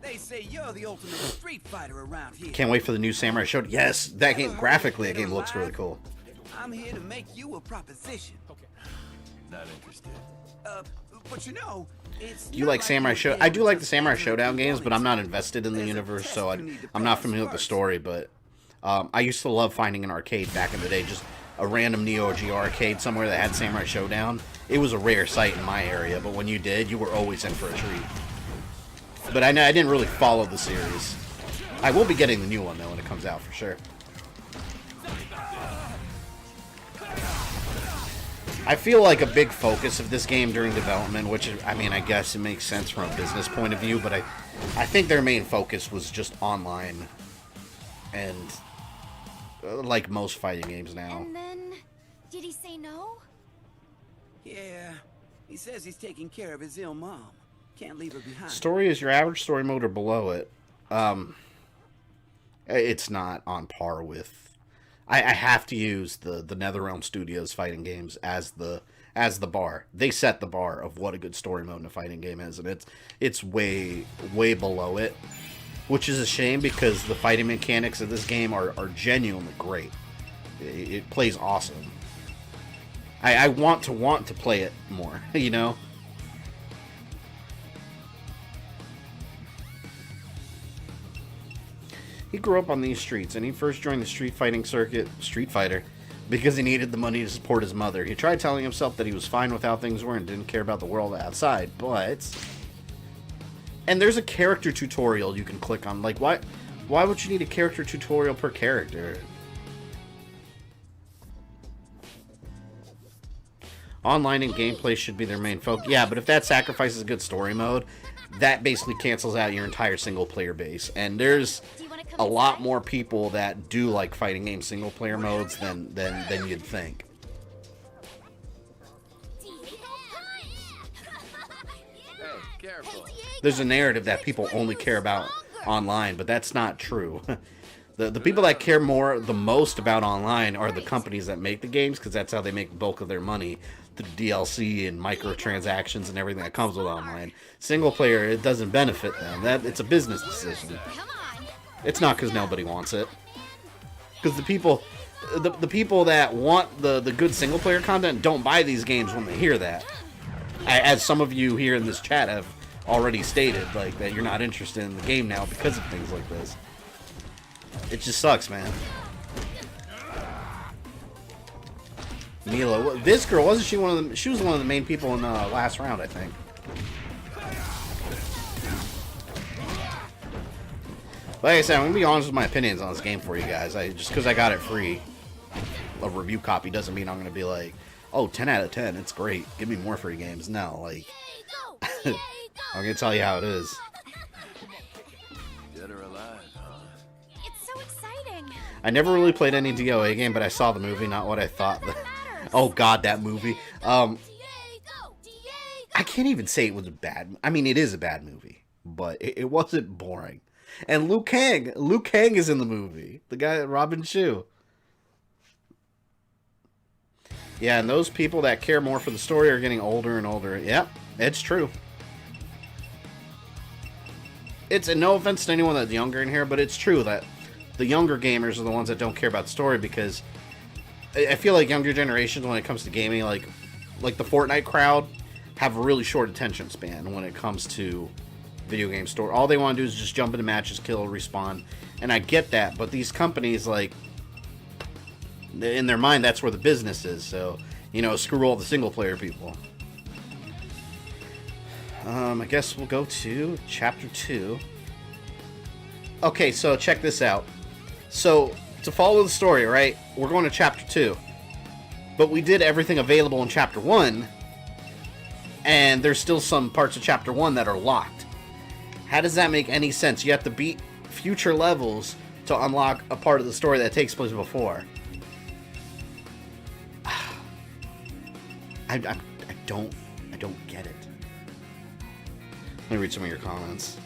They say you're the ultimate street fighter around here. Can't wait for the new Samurai Show. Yes, that game, graphically, that game looks really cool. I'm here to make you a proposition. Okay. Not interested. But you know, it's Do you like Samurai Show? I do like the Samurai Showdown games, but I'm not invested in the universe, so I'm not familiar with the story, but I used to love finding an arcade back in the day, just a random Neo Geo arcade somewhere that had Samurai Showdown. It was a rare sight in my area, but when you did, you were always in for a treat. But I didn't really follow the series. I will be getting the new one, though, when it comes out, for sure. I feel like a big focus of this game during development, which, I mean, I guess it makes sense from a business point of view, but I think their main focus was just online. And, like most fighting games now. And then, did he say no? Yeah, he says he's taking care of his ill mom. Can't leave her behind. Story is your average story mode or below it. It's not on par with... I have to use the NetherRealm Studios fighting games as the bar. They set the bar of what a good story mode in a fighting game is, and it's way below it, which is a shame because the fighting mechanics of this game are genuinely great. It plays awesome. I want to play it more, you know. He grew up on these streets, and he first joined the street fighting circuit, Street Fighter, because he needed the money to support his mother. He tried telling himself that he was fine with how things were and didn't care about the world outside, but... And there's a character tutorial you can click on. Like, why would you need a character tutorial per character? Online and gameplay should be their main focus. Yeah, but if that sacrifices a good story mode, that basically cancels out your entire single-player base. And there's a lot more people that do like fighting game single-player modes than you'd think. Hey, careful. There's a narrative that people only care about online, but that's not true. The people that care the most about online are the companies that make the games, because that's how they make the bulk of their money, the DLC and microtransactions and everything that comes with online. Single player, it doesn't benefit them. It's a business decision. It's not because nobody wants it. Because the people that want the good single player content don't buy these games when they hear that. As some of you here in this chat have already stated, like, that you're not interested in the game now because of things like this. It just sucks, man. Mila, this girl, wasn't she one of the... She was one of the main people in the last round, I think. Like I said, I'm going to be honest with my opinions on this game for you guys. Just because I got it free, a review copy doesn't mean I'm going to be like, oh, 10 out of 10, it's great. Give me more free games. No, like... I'm going to tell you how it is. Dead or alive, huh? It's so exciting. I never really played any DOA game, but I saw the movie, not what I thought. Oh god, that movie. I can't even say it was a bad... I mean, it is a bad movie, but it wasn't boring. And Liu Kang is in the movie. The guy, Robin Shu. Yeah, and those people that care more for the story are getting older and older. Yep, it's true. It's no offense to anyone that's younger in here, but it's true that the younger gamers are the ones that don't care about the story, because I feel like younger generations, when it comes to gaming, like the Fortnite crowd, have a really short attention span when it comes to video game story. All they want to do is just jump into matches, kill, respawn, and I get that, but these companies, like, in their mind, that's where the business is, so, you know, screw all the single-player people. I guess we'll go to Chapter 2. Okay, so check this out. So, to follow the story, right, we're going to Chapter 2. But we did everything available in Chapter 1, and there's still some parts of Chapter 1 that are locked. How does that make any sense? You have to beat future levels to unlock a part of the story that takes place before. I don't get it. Let me read some of your comments.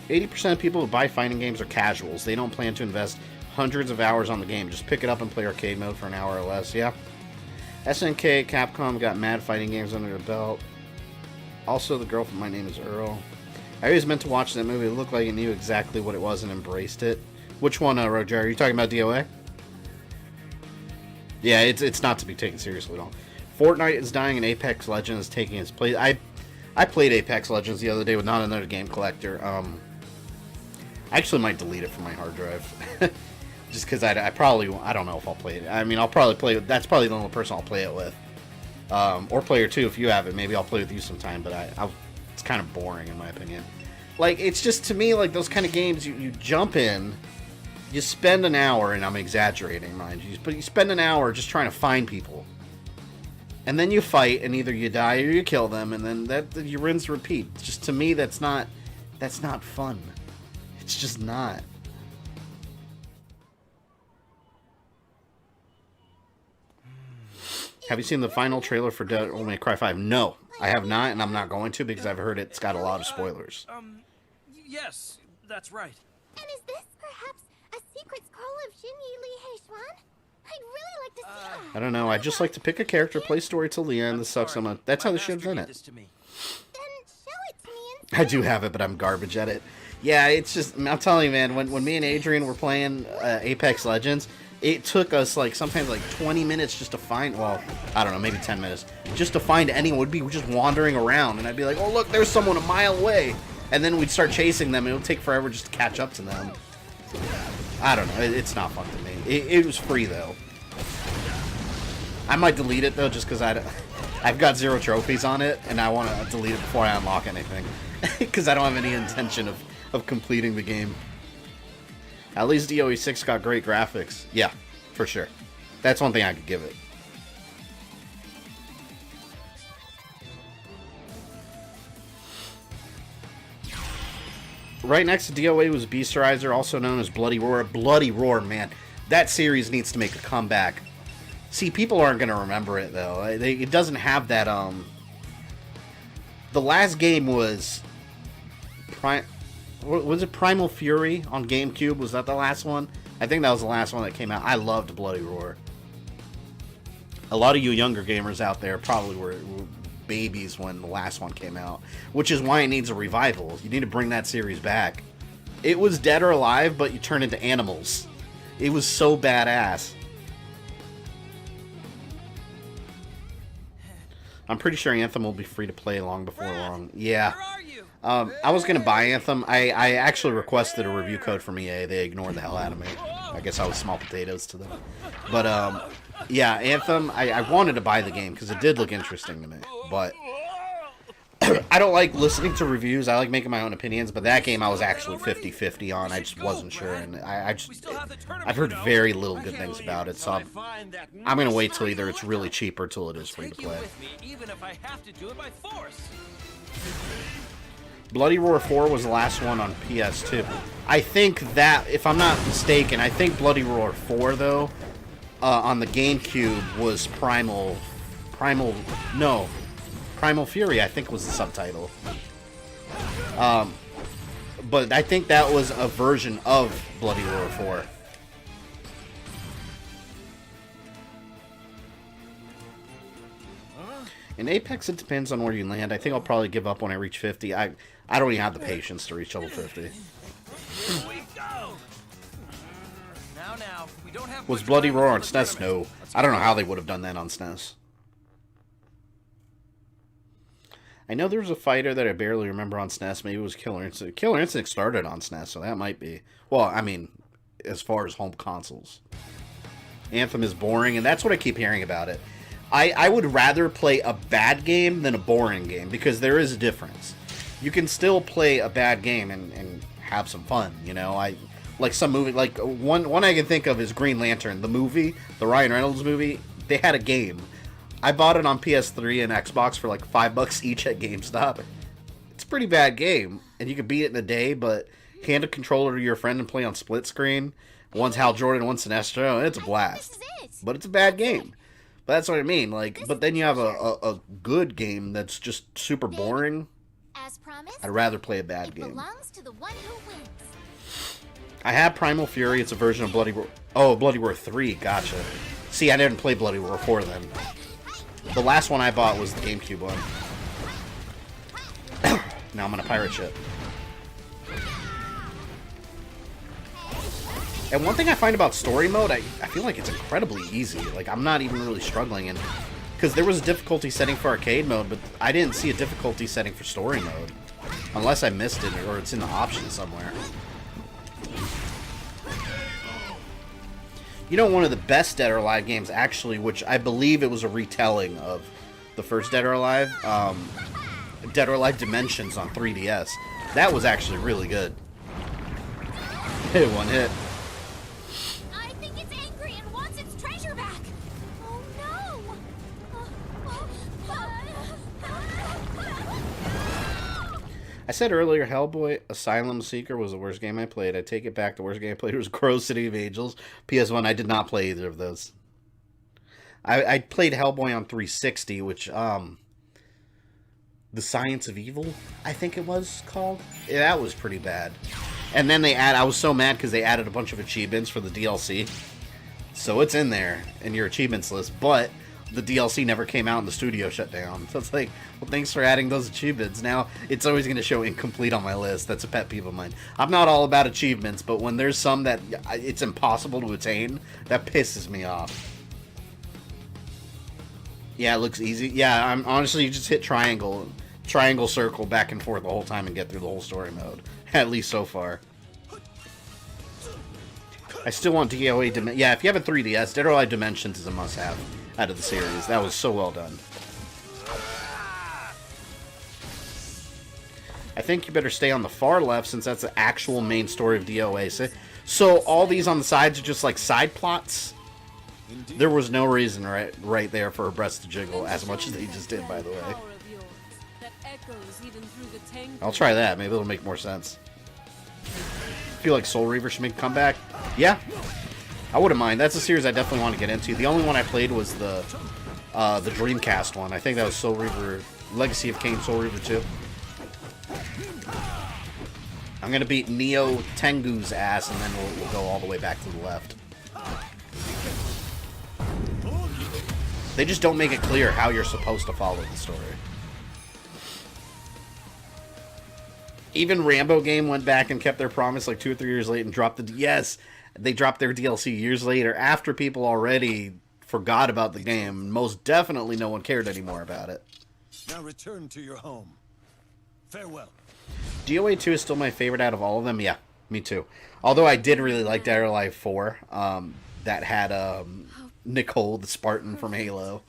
80% of people who buy fighting games are casuals. They don't plan to invest hundreds of hours on the game. Just pick it up and play arcade mode for an hour or less. Yeah. SNK, Capcom got mad fighting games under their belt. Also, the girl from My Name is Earl. I always meant to watch that movie. It looked like it knew exactly what it was and embraced it. Which one, Roger? Are you talking about DOA? Yeah, it's not to be taken seriously at all. Fortnite is dying and Apex Legends is taking its place. I played Apex Legends the other day with NotAnother GameCollector. I actually might delete it from my hard drive. Just because I don't know if I'll play it. I mean, I'll probably play it. That's probably the only person I'll play it with. Or player 2 if you have it. Maybe I'll play with you sometime, but it's kind of boring in my opinion. Like, it's just, to me, like, those kind of games, you jump in, you spend an hour, and I'm exaggerating, mind you, but you spend an hour just trying to find people. And then you fight, and either you die or you kill them, and then you rinse repeat. It's just, to me, that's not fun. It's just not. Have you seen the final trailer for Devil May Cry 5? No, I have not, and I'm not going to because I've heard it's got a lot of spoilers. Yes, that's right. And is this perhaps a secret scroll of Jin Yi Li Heishuan? I'd really like to see that. I don't know. I just like to pick a character, play story till the end. This sucks so much. That's how the shit's in it. Then show it to me instead. I do have it, but I'm garbage at it. Yeah, it's just, I'm telling you, man, when me and Adrian were playing Apex Legends, it took us, like, sometimes, like, 20 minutes just to find, well, I don't know, maybe 10 minutes, just to find anyone. We'd be just wandering around, and I'd be like, oh, look, there's someone a mile away. And then we'd start chasing them, and it would take forever just to catch up to them. I don't know, it's not fun to me. It was free, though. I might delete it, though, just because I've got 0 trophies on it, and I want to delete it before I unlock anything. Because I don't have any intention of completing the game. At least DOE 6 got great graphics. Yeah, for sure. That's one thing I could give it. Right next to DOA was Beasterizer, also known as Bloody Roar. Bloody Roar, man. That series needs to make a comeback. See, people aren't going to remember it, though. It doesn't have that, The last game was... Was it Primal Fury on GameCube? Was that the last one? I think that was the last one that came out. I loved Bloody Roar. A lot of you younger gamers out there probably were babies when the last one came out, which is why it needs a revival. You need to bring that series back. It was Dead or Alive, but you turn into animals. It was so badass. I'm pretty sure Anthem will be free to play long before long. Yeah. I was going to buy Anthem. I actually requested a review code from EA. They ignored the hell out of me. I guess I was small potatoes to them. But, yeah, Anthem, I wanted to buy the game because it did look interesting to me. But I don't like listening to reviews. I like making my own opinions. But that game I was actually 50-50 on. I just wasn't sure. And I've heard very little good things about it. So I'm going to wait till either it's really cheap or till it is free to play. Bloody Roar 4 was the last one on PS2. I think that, if I'm not mistaken, I think Bloody Roar 4, though, on the GameCube was Primal Fury, I think was the subtitle. But I think that was a version of Bloody Roar 4. In Apex, it depends on where you land. I think I'll probably give up when I reach 50. I don't even have the patience to reach level 50. Was Bloody Roar on SNES? No. I don't know how they would have done that on SNES. I know there was a fighter that I barely remember on SNES. Maybe it was Killer Instinct. Killer Instinct started on SNES, so that might be... Well, I mean, as far as home consoles. Anthem is boring, and that's what I keep hearing about it. I would rather play a bad game than a boring game, because there is a difference. You can still play a bad game and have some fun, you know? Like some movie, like one I can think of is Green Lantern, the movie, the Ryan Reynolds movie. They had a game. I bought it on PS3 and Xbox for like $5 each at GameStop. It's a pretty bad game, and you can beat it in a day, but hand a controller to your friend and play on split screen. One's Hal Jordan, one's Sinestro, and it's a blast. But it's a bad game. But that's what I mean. Like, but then you have a good game that's just super boring. As promised, I'd rather play a bad game. belongs to the one who wins. I have Primal Fury. It's a version of Bloody Roar. Oh, Bloody Roar 3. Gotcha. See, I didn't play Bloody Roar 4 then. The last one I bought was the GameCube one. Now I'm on a pirate ship. And one thing I find about story mode, I feel like it's incredibly easy. Like, I'm not even really struggling. And because there was a difficulty setting for arcade mode, but I didn't see a difficulty setting for story mode. Unless I missed it, or it's in the options somewhere. You know, one of the best Dead or Alive games, actually, which I believe it was a retelling of the first Dead or Alive, Dead or Alive Dimensions on 3DS. That was actually really good. Hit one hit. I think it's angry and wants its treasure back. Oh no! I said earlier, Hellboy Asylum Seeker was the worst game I played. I take it back. The worst game I played was Crow City of Angels. PS1, I did not play either of those. I played Hellboy on 360, which, The Science of Evil, I think it was called. Yeah, that was pretty bad. And then I was so mad because they added a bunch of achievements for the DLC. So it's in there in your achievements list, but the DLC never came out and the studio shut down. So it's like, well, thanks for adding those achievements. Now it's always going to show incomplete on my list. That's a pet peeve of mine. I'm not all about achievements, but when there's some that it's impossible to attain, that pisses me off. Yeah, it looks easy. Yeah, I'm honestly, you just hit triangle, circle, back and forth the whole time and get through the whole story mode. At least so far. I still want DOA Dimensions. Yeah, if you have a 3DS, Dead or Alive Dimensions is a must-have out of the series. That was so well done. I think you better stay on the far left since that's the actual main story of DOA. So all these on the sides are just like side plots? There was no reason right there for her breasts to jiggle as much as they just did, by the way. I'll try that. Maybe it'll make more sense. Feel like Soul Reaver should make a comeback? Yeah. I wouldn't mind. That's a series I definitely want to get into. The only one I played was the Dreamcast one. I think that was Soul Reaver, Legacy of Kain, Soul Reaver 2. I'm going to beat Neo Tengu's ass, and then we'll go all the way back to the left. They just don't make it clear how you're supposed to follow the story. Even Rambo game went back and kept their promise like 2 or 3 years late and dropped the... Yes, they dropped their DLC years later after people already forgot about the game. Most definitely no one cared anymore about it. Now return to your home. Farewell. DOA 2 is still my favorite out of all of them. Yeah, me too. Although I did really like Dead or Alive 4. That had Nicole, the Spartan from Halo.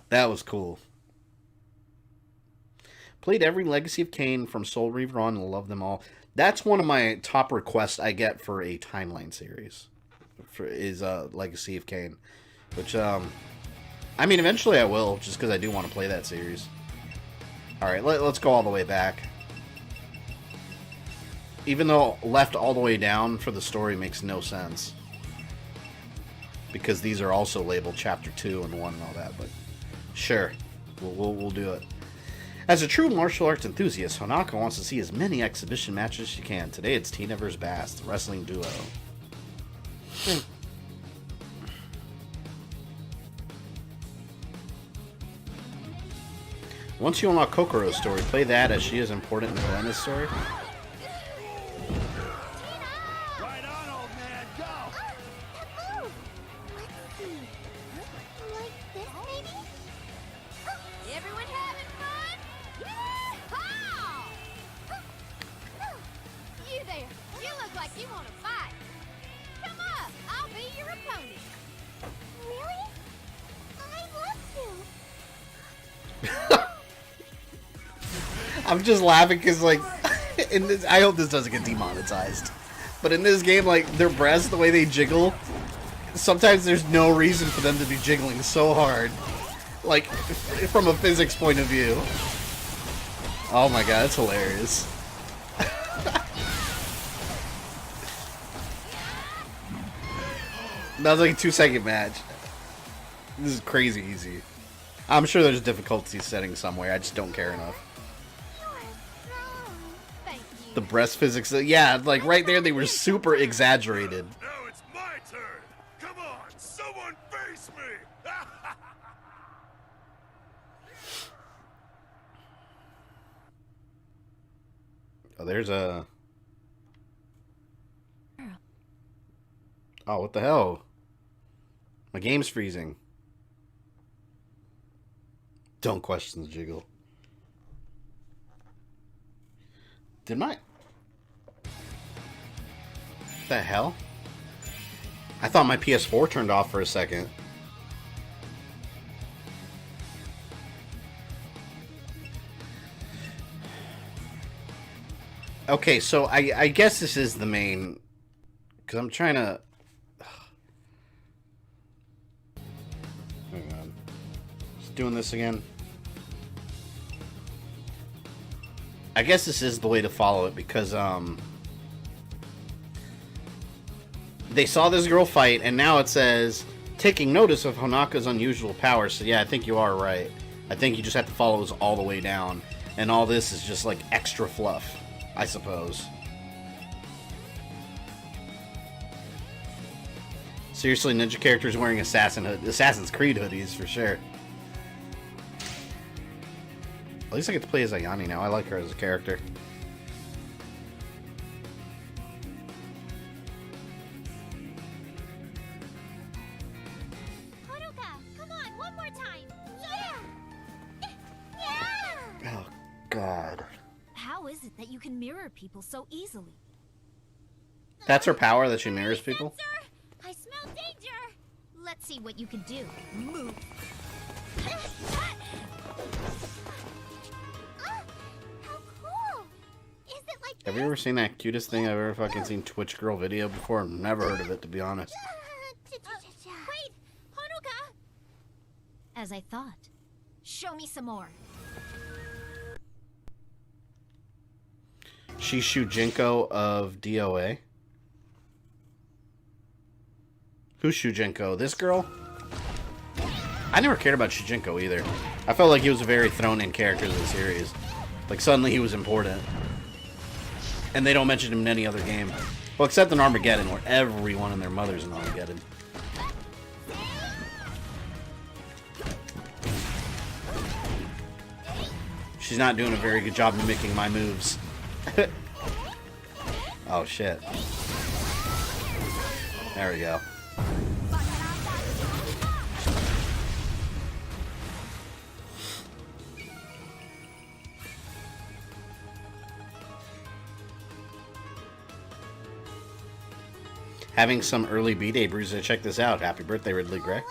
That was cool. Played every Legacy of Kain from Soul Reaver on and love them all. That's one of my top requests I get for a timeline series. Is Legacy of Kain. Which, I mean, eventually I will, just because I do want to play that series. Alright, let's go all the way back. Even though left all the way down for the story makes no sense. Because these are also labeled Chapter 2 and 1 and all that, but sure, we'll do it. As a true martial arts enthusiast, Honaka wants to see as many exhibition matches as she can. Today it's Tina vs. Bass, the wrestling duo. Once you unlock Kokoro's story, play that as she is important in Glenna's story. I'm just laughing because, like, in this, I hope this doesn't get demonetized. But in this game, like, their breasts, the way they jiggle, sometimes there's no reason for them to be jiggling so hard. Like, from a physics point of view. Oh my god, that's hilarious. That was like a 2-second match. This is crazy easy. I'm sure there's difficulty settings somewhere, I just don't care enough. The breast physics, yeah, like right there they were super exaggerated. Now it's my turn. Come on, someone face me. Oh, there's a... Oh, what the hell? My game's freezing. Don't question the jiggle. Did my... What the hell? I thought my PS4 turned off for a second. Okay, so I guess this is the main... Because I'm trying to... Hang on. Just doing this again. I guess this is the way to follow it, because, they saw this girl fight, and now it says, taking notice of Honaka's unusual powers. So yeah, I think you are right. I think you just have to follow this all the way down. And all this is just, like, extra fluff, I suppose. Seriously, ninja characters wearing Assassin's Creed hoodies, for sure. At least I get to play as Ayane now. I like her as a character. God. How is it that you can mirror people so easily? That's her power, that she mirrors people? I smell danger! Let's see what you can do. Move. How cool! Is it like Have you ever seen that cutest thing I've ever fucking seen Twitch girl video before? I've never heard of it, to be honest. Wait! Honoka! As I thought. Show me some more. She's Shujinko of DOA. Who's Shujinko? This girl? I never cared about Shujinko either. I felt like he was a very thrown-in character in the series. Like, suddenly he was important. And they don't mention him in any other game. Well, except in Armageddon, where everyone and their mother's in Armageddon. She's not doing a very good job mimicking my moves. Oh, shit. There we go. Having some early B-Day Bruiser. Check this out. Happy birthday, Ridley Gray.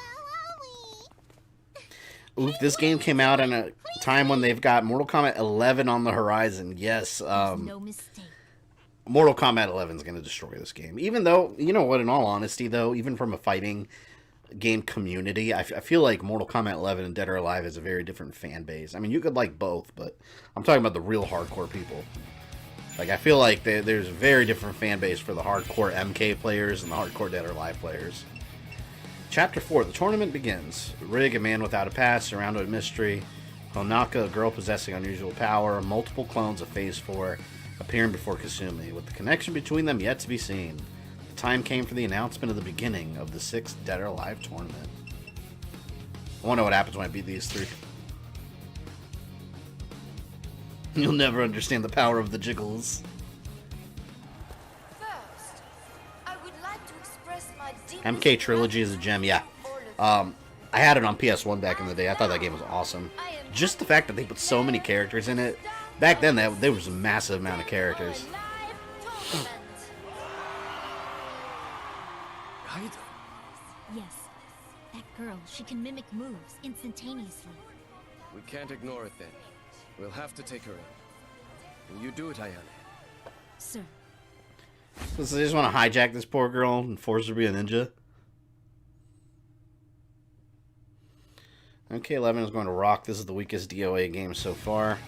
Oof, this game came out in a time when they've got Mortal Kombat 11 on the horizon. Yes, no mistake. Mortal Kombat 11 is going to destroy this game. Even though, you know what, in all honesty, though, even from a fighting game community, I feel like Mortal Kombat 11 and Dead or Alive is a very different fan base. I mean, you could like both, but I'm talking about the real hardcore people. Like, I feel like there's a very different fan base for the hardcore MK players and the hardcore Dead or Alive players. Chapter 4, the tournament begins. Rig, a man without a past, surrounded with mystery. Honaka, a girl possessing unusual power. Multiple clones of Phase 4 appearing before Kasumi, with the connection between them yet to be seen. The time came for the announcement of the beginning of the 6th Dead or Alive tournament. I wonder what happens when I beat these three. You'll never understand the power of the jiggles. First, I would like to express my MK Trilogy is a gem, yeah. I had it on PS1 back in the day. I thought that game was awesome. Just the fact that they put so many characters in it. Back then, there was a massive amount of characters. Yes, that girl, she can mimic moves instantaneously. We can't ignore it then. We'll have to take her in. Will you do it, Ayane? Sir. So they just want to hijack this poor girl and force her to be a ninja? MK11 is going to rock. This is the weakest DOA game so far.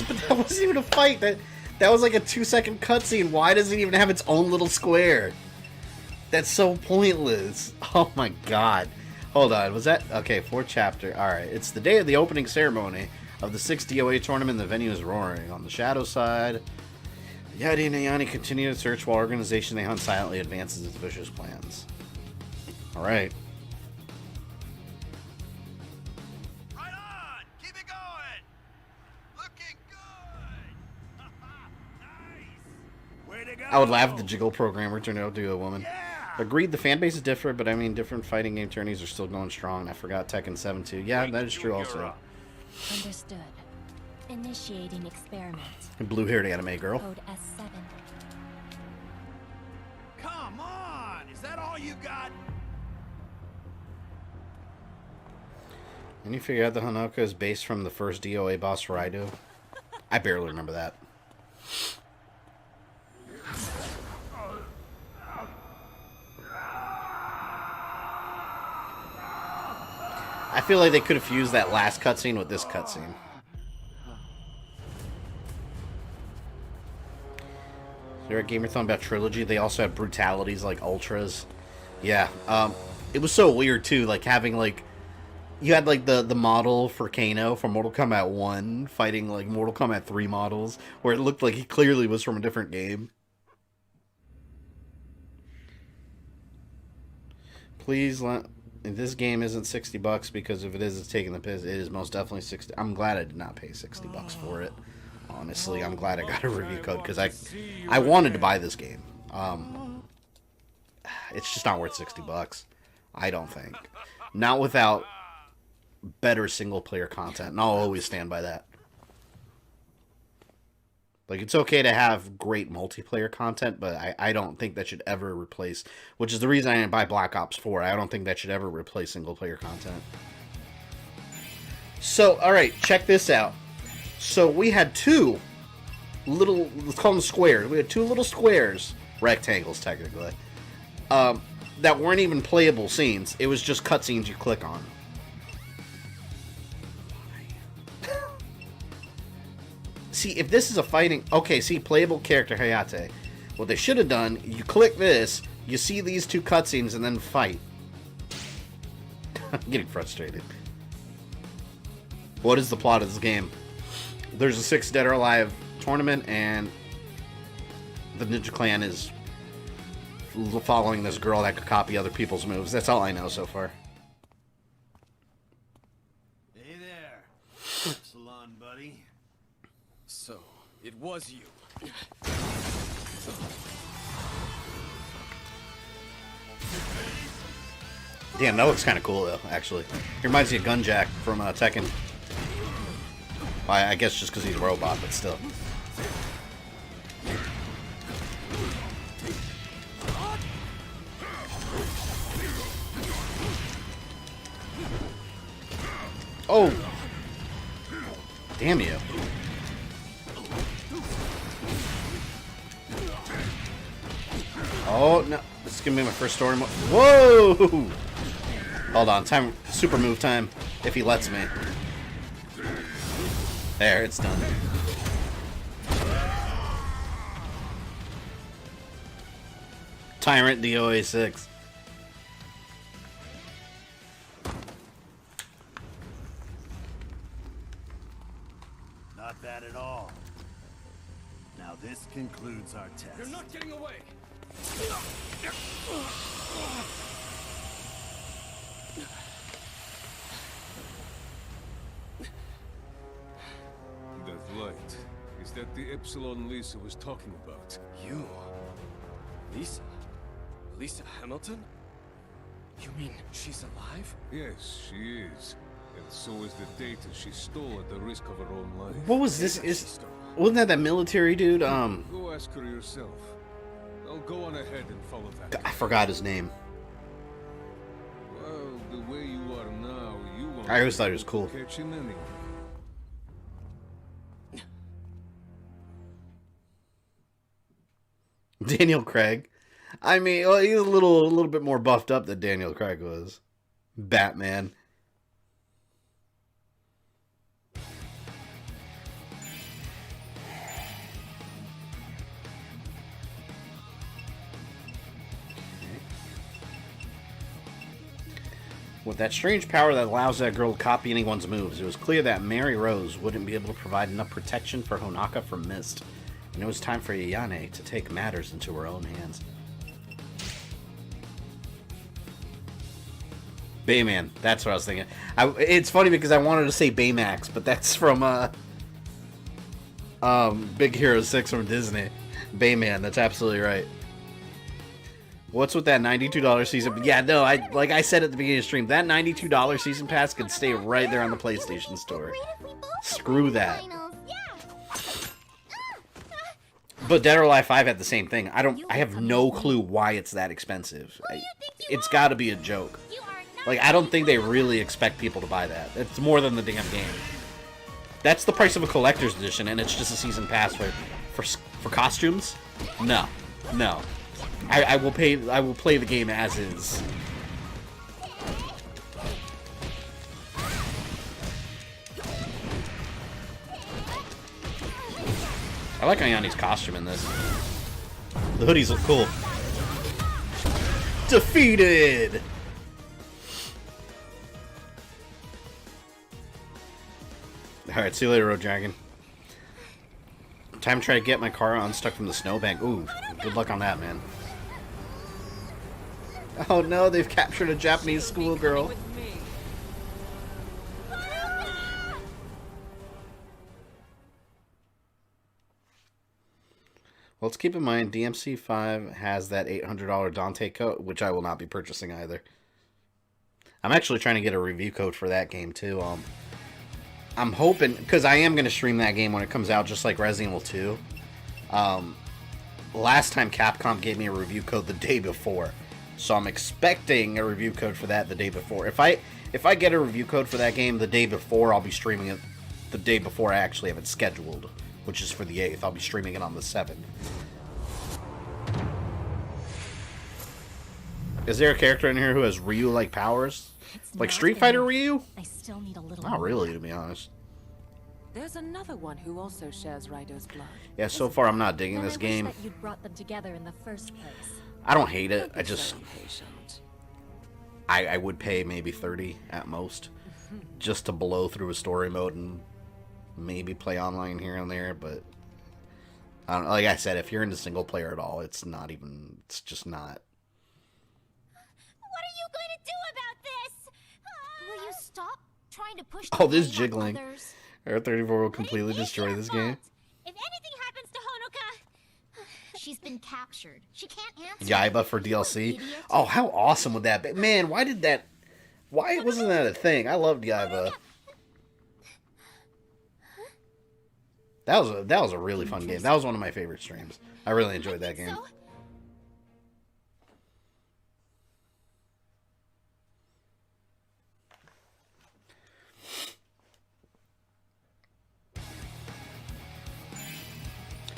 But that wasn't even a fight. That was like a 2-second cutscene. Why does it even have its own little square? That's so pointless. Oh my god. Hold on. Was that... Okay, 4th chapter. Alright. It's the day of the opening ceremony of the 6th DOA tournament. The venue is roaring. On the shadow side, Yadi and Ayane continue to search while organization they hunt silently advances its vicious plans. Alright. I would laugh if the jiggle programmer turned out to be a woman. Yeah. Agreed, the fan base is different, but I mean, different fighting game tourneys are still going strong. I forgot Tekken 7 too. Yeah, that is true also. Understood. Initiating experiment. Blue-haired anime girl. Code S7. Come on! Is that all you got? And you figure out that Honoka is based from the first DOA boss Raido? I barely remember that. I feel like they could have fused that last cutscene with this cutscene. Is there a gamer-thon about Trilogy? They also have brutalities like Ultras. Yeah, it was so weird too, like having like, you had like the model for Kano from Mortal Kombat 1 fighting like Mortal Kombat 3 models, where it looked like he clearly was from a different game. Please let... This game isn't $60 because if it is, it's taking the piss. It is most definitely 60. I'm glad I did not pay $60 for it. Honestly, I'm glad I got a review code because I wanted to buy this game. It's just not worth $60. I don't think. Not without better single player content, and I'll always stand by that. Like, it's okay to have great multiplayer content, but I don't think that should ever replace, which is the reason I didn't buy Black Ops 4. I don't think that should ever replace single player content. So, alright, check this out. So, we had two little, let's call them squares. We had two little squares, rectangles technically, that weren't even playable scenes. It was just cutscenes you click on. See, if this is a fighting... Okay, see, playable character Hayate. What they should have done, you click this, you see these two cutscenes, and then fight. I'm getting frustrated. What is the plot of this game? There's a 6 Dead or Alive tournament, and the Ninja Clan is following this girl that could copy other people's moves. That's all I know so far. Hey there, Salon buddy. So, it was you. Damn, that looks kind of cool, though, actually. It reminds me of Gunjack from Tekken. Well, I guess just because he's a robot, but still. Oh! Damn you. Oh, no. This is going to be my first story mode. Whoa! Hold on. Time. Super move time. If he lets me. There, it's done. Tyrant DOA 6. Not bad at all. Now this concludes our test. You're not getting away! That light, is that the Epsilon Lisa was talking about? You? Lisa? Lisa Hamilton? You mean she's alive? Yes, she is. And so is the data she stole at the risk of her own life. What was this? Wasn't that military dude? Go ask her yourself. I'll go on ahead and follow that. I forgot his name. Well, the way you are now, you won't. I always thought he was cool. Catch him anyway. Daniel Craig. I mean, well, he's a little bit more buffed up than Daniel Craig was. Batman. With that strange power that allows that girl to copy anyone's moves, it was clear that Mary Rose wouldn't be able to provide enough protection for Honaka from Mist, and it was time for Ayane to take matters into her own hands. Bayman, that's what I was thinking. It's funny because I wanted to say Baymax, but that's from Big Hero 6 from Disney. Bayman, that's absolutely right. What's with that $92 season? Yeah, no, like I said at the beginning of the stream, that $92 season pass could stay right there on the PlayStation Store. Screw that. But Dead or Alive 5 had the same thing. I have no clue why it's that expensive. It's got to be a joke. Like, I don't think they really expect people to buy that. It's more than the damn game. That's the price of a collector's edition, and it's just a season pass for For costumes? No. No. I will play the game as is. I like Ayani's costume in this. The hoodies look cool. Defeated! Alright, see you later, Road Dragon. Time to try to get my car unstuck from the snowbank. Ooh, good luck on that, man. Oh no, they've captured a Japanese schoolgirl. Well, let's keep in mind, DMC5 has that $800 Dante coat, which I will not be purchasing either. I'm actually trying to get a review code for that game, too. I'm hoping, because I am going to stream that game when it comes out, just like Resident Evil 2. Last time Capcom gave me a review code the day before, so I'm expecting a review code for that the day before. If I get a review code for that game the day before, I'll be streaming it the day before I actually have it scheduled, which is for the 8th. I'll be streaming it on the 7th. Is there a character in here who has Ryu-like powers? Like Street Fighter Ryu? I still need a little Not really, to be honest. There's another one who also shares Raido's blood. Yeah, so far I'm not digging this game. That you'd brought them together in the first place. I don't hate it. I just... I would pay maybe 30 at most. Just to blow through a story mode and maybe play online here and there, but... I don't, like I said, if you're into single player at all, it's not even... It's just not... What are you going to do about this? Will you stop trying to push Oh, this jiggling. R34 will completely destroy this game. If anything happens to Honoka, she's been captured. She can't answer. Yaiba for DLC. Oh, how awesome would that be? Man, why wasn't that a thing? I loved Yaiba. That was a really fun game. That was one of my favorite streams. I really enjoyed that game.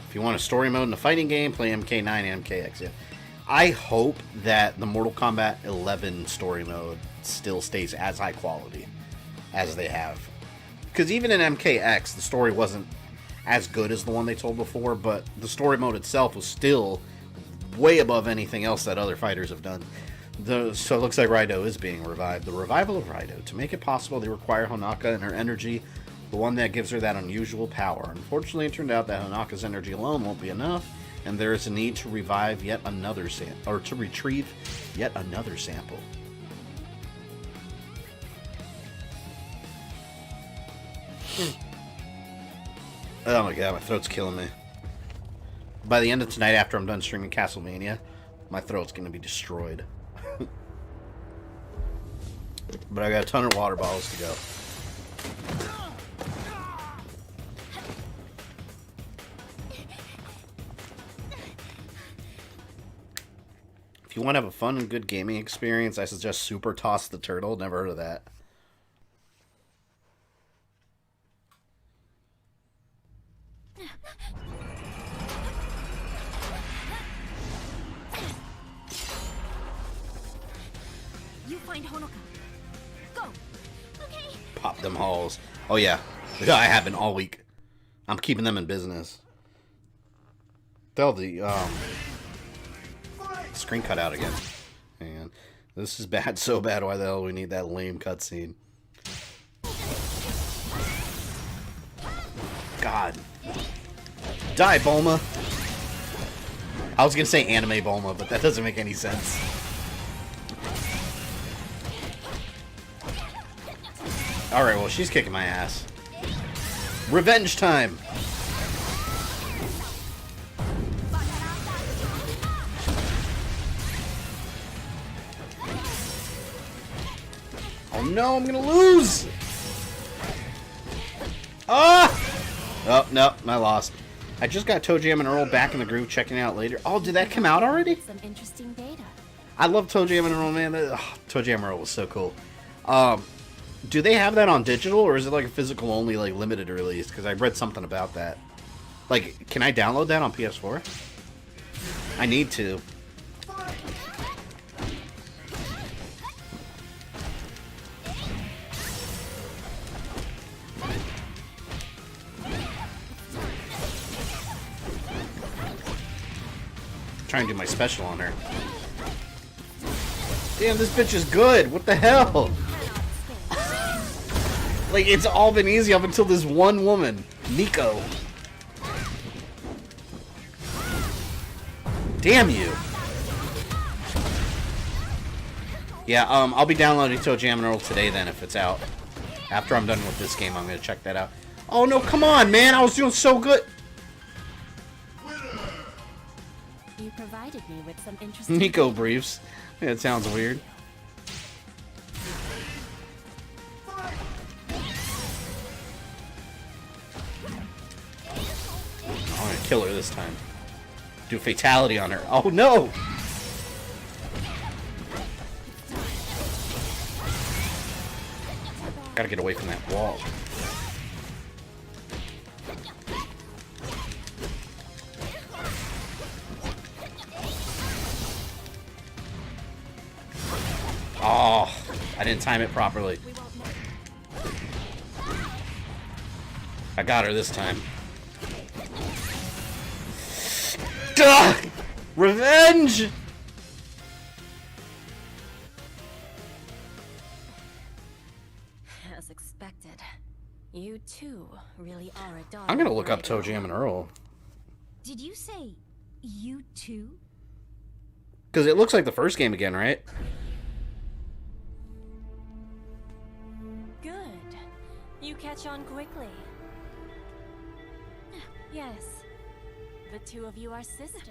If you want a story mode in a fighting game, play MK9 and MKX. Yeah. I hope that the Mortal Kombat 11 story mode still stays as high quality as they have. Because even in MKX, the story wasn't as good as the one they told before, but the story mode itself was still way above anything else that other fighters have done. So it looks like Raido is being revived. The revival of Raido. To make it possible, they require Honoka and her energy, the one that gives her that unusual power. Unfortunately, it turned out that Honoka's energy alone won't be enough, and there is a need to revive yet another or to retrieve yet another sample. Oh my god, my throat's killing me. By the end of tonight, after I'm done streaming Castlevania, my throat's gonna be destroyed. But I got a ton of water bottles to go. If you want to have a fun and good gaming experience, I suggest Super Toss the Turtle. Never heard of that. You find Honoka. Go. Okay. Pop them halls. Oh yeah. I have been all week. I'm keeping them in business. Tell the screen cut out again. And this is bad, so bad. Why the hell do we need that lame cutscene? God. Die, Bulma. I was gonna say anime Bulma, but that doesn't make any sense. Alright, well, she's kicking my ass. Revenge time! Oh no, I'm gonna lose! Ah! Oh, no, I lost. I just got Toe Jam and Earl back in the groove, checking it out later. Oh, did that come out already? Some interesting data. I love Toe Jam and Earl, man. Toe Jam and Earl was so cool. Do they have that on digital, or is it like a physical only, like limited release? Because I read something about that. Like, can I download that on PS4? I need to. Trying to do my special on her. Damn, this bitch is good. What the hell? Like, it's all been easy up until this one woman, Nico. Damn you. Yeah, I'll be downloading ToeJam and Earl today then if it's out. After I'm done with this game, I'm gonna check that out. Oh no, come on, man! I was doing so good. You provided me with some interesting Nico briefs. Yeah, it sounds weird. I'm gonna kill her this time. Do a fatality on her. Oh no! Gotta get away from that wall. Oh, I didn't time it properly. I got her this time. Duh! Revenge! As expected. You too really are a dog. I'm gonna look up ToeJam and Earl. Did you say you too? Because it looks like the first game again, right? Good. You catch on quickly. Yes. The two of you are sisters.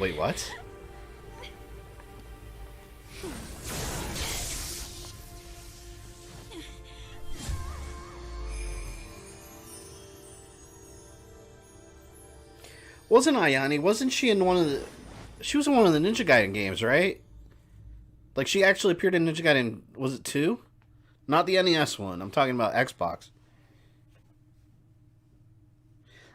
Wait, what? Wasn't Ayani? Wasn't she in one of the... She was in one of the Ninja Gaiden games, right? Like, she actually appeared in Ninja Gaiden... Was it 2? Not the NES one. I'm talking about Xbox.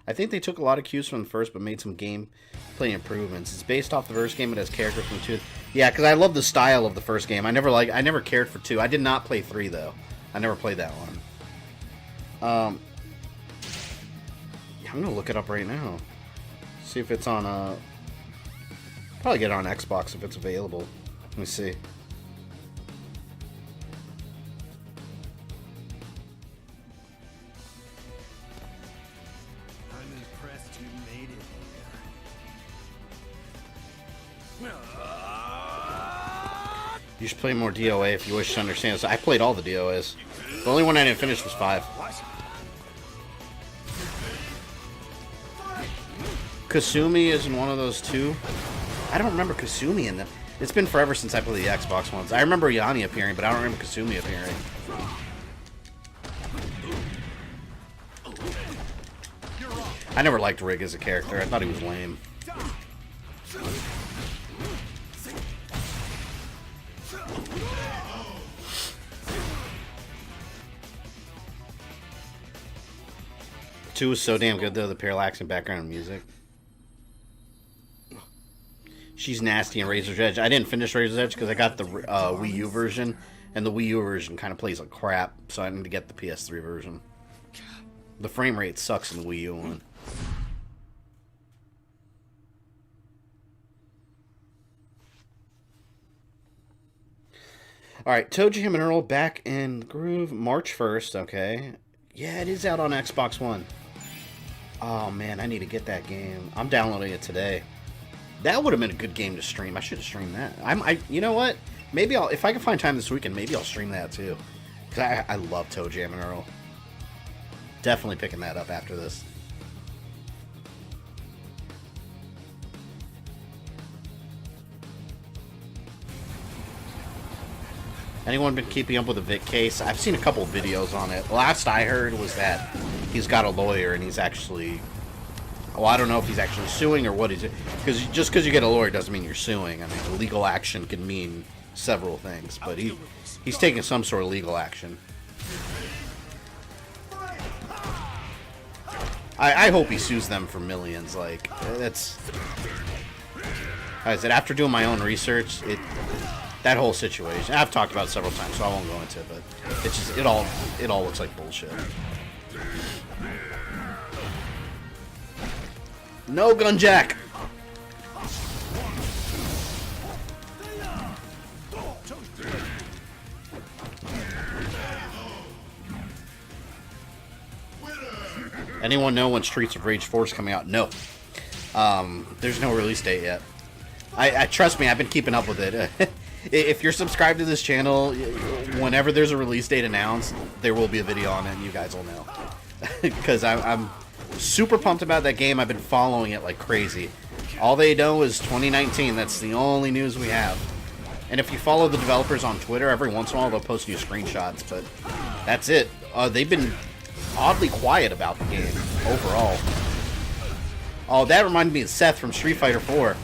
I think they took a lot of cues from the first, but made some gameplay improvements. It's based off the first game. It has characters from 2. Yeah, because I love the style of the first game. I never cared for 2. I did not play 3 though. I never played that one. I'm gonna look it up right now. See if it's on. Probably get it on Xbox if it's available. Let me see. You should play more DOA if you wish to understand this. I played all the DOAs. The only one I didn't finish was 5. Kasumi is in one of those too. I don't remember Kasumi in them. It's been forever since I played the Xbox ones. I remember Yanni appearing, but I don't remember Kasumi appearing. I never liked Rig as a character. I thought he was lame. Two was so damn good though, the parallax and background music. She's nasty in Razor's Edge. I didn't finish Razor's Edge because I got the Wii U version, and the Wii U version kind of plays like crap, so I need to get the PS3 version. The frame rate sucks in the Wii U one. Alright, ToeJam and Earl back in the groove. March 1st, okay. Yeah, it is out on Xbox One. Oh man, I need to get that game. I'm downloading it today. That would have been a good game to stream. I should have streamed that. You know what? Maybe if I can find time this weekend, maybe I'll stream that too. Because I love ToeJam and Earl. Definitely picking that up after this. Anyone been keeping up with the Vic case? I've seen a couple of videos on it. The last I heard was that he's got a lawyer and he's actually... Well, I don't know if he's actually suing or what he's... Because just because you get a lawyer doesn't mean you're suing. I mean, legal action can mean several things. But he's taking some sort of legal action. I hope he sues them for millions. Like, that's... I said, after doing my own research, that whole situation, I've talked about it several times, so I won't go into it, but it's just, it all looks like bullshit. No, Gunjack! Anyone know when Streets of Rage 4 is coming out? No. There's no release date yet. I trust me, I've been keeping up with it. If you're subscribed to this channel, whenever there's a release date announced, there will be a video on it, and you guys will know. Because I'm super pumped about that game. I've been following it like crazy. All they know is 2019. That's the only news we have. And if you follow the developers on Twitter, every once in a while they'll post new screenshots, but that's it. They've been oddly quiet about the game overall. Oh, that reminded me of Seth from Street Fighter 4.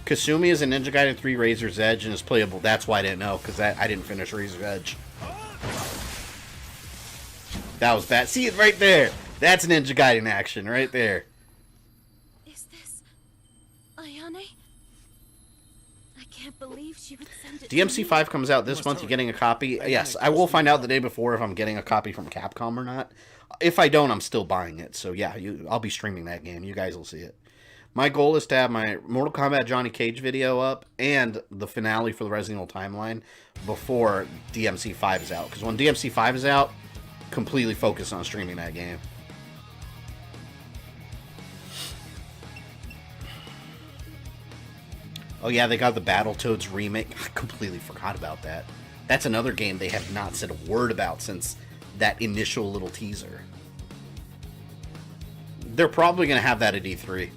Kasumi is a Ninja Gaiden 3 Razor's Edge and is playable. That's why I didn't know, because I didn't finish Razor's Edge. That was bad. See it right there. That's Ninja Gaiden action right there. Is this Ayane? I can't believe she would send it. DMC5 comes out this month. You getting a copy? Yes, I will find out the day before if I'm getting a copy from Capcom or not. If I don't, I'm still buying it. So yeah, I'll be streaming that game. You guys will see it. My goal is to have my Mortal Kombat Johnny Cage video up and the finale for the Resident Evil timeline before DMC5 is out. Because when DMC5 is out, completely focus on streaming that game. Oh yeah, they got the Battletoads remake. I completely forgot about that. That's another game they have not said a word about since that initial little teaser. They're probably going to have that at E3.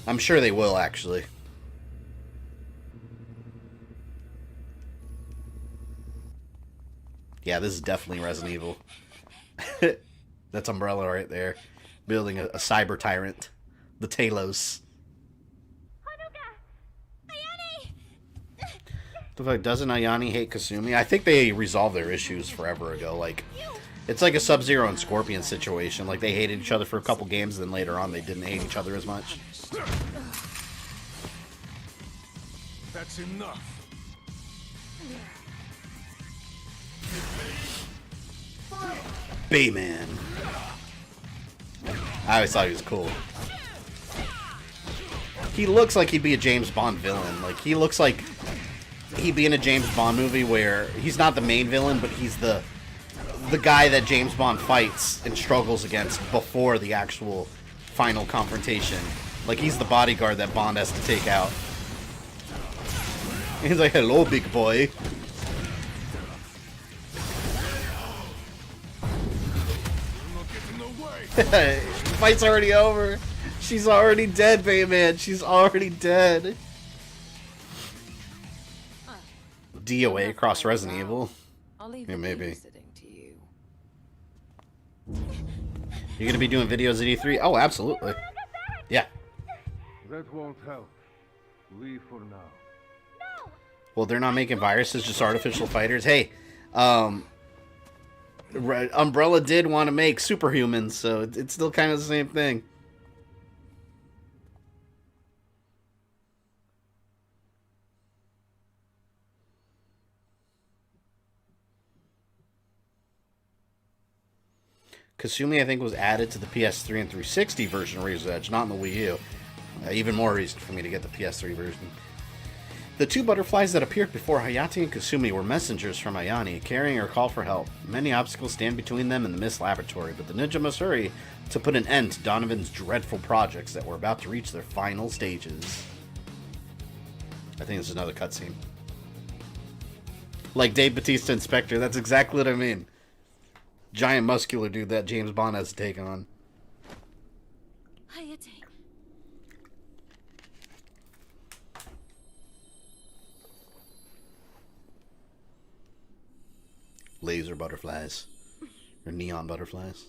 I'm sure they will, actually. Yeah, this is definitely Resident Evil. That's Umbrella right there. Building a cyber tyrant. The Talos. The fuck, doesn't Ayane hate Kasumi? I think they resolved their issues forever ago. Like, it's like a Sub-Zero and Scorpion situation. Like, they hated each other for a couple games, and then later on they didn't hate each other as much. That's enough. Bayman. I always thought he was cool. He looks like he'd be a James Bond villain. Like, he looks like he'd be in a James Bond movie where he's not the main villain, but he's the guy that James Bond fights and struggles against before the actual final confrontation. Like, he's the bodyguard that Bond has to take out. He's like, hello, big boy. Fight's already over. She's already dead, Bayman. She's already dead. DOA across Resident Evil? Yeah, maybe. You're gonna be doing videos at E3? Oh, absolutely. Yeah. That won't help. Leave for now. Well, they're not making viruses, just artificial fighters. Hey, Umbrella did want to make superhumans, so it's still kind of the same thing. Kasumi, I think, was added to the PS3 and 360 version of Razor's Edge, not in the Wii U. Even more reason for me to get the PS3 version. The two butterflies that appeared before Hayate and Kasumi were messengers from Ayane, carrying her call for help. Many obstacles stand between them and the Mist Laboratory, but the ninja must hurry to put an end to Donovan's dreadful projects that were about to reach their final stages. I think this is another cutscene. Like Dave Bautista in Spectre, that's exactly what I mean. Giant muscular dude that James Bond has to take on. Hayate. Laser butterflies. Or neon butterflies.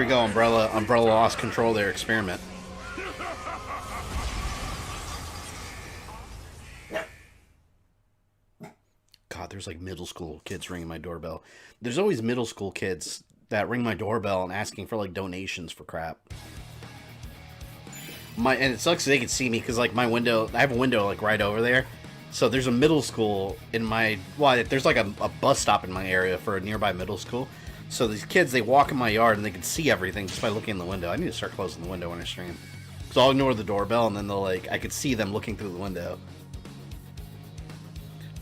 we go, Umbrella. Umbrella lost control of their experiment. God, there's like middle school kids ringing my doorbell. There's always middle school kids that ring my doorbell and asking for like donations for crap. And it sucks they can see me because like my window, I have a window like right over there. So there's a middle school in my, well, there's like a bus stop in my area for a nearby middle school. So these kids, they walk in my yard and they can see everything just by looking in the window. I need to start closing the window when I stream. So I'll ignore the doorbell and then they'll like, I could see them looking through the window.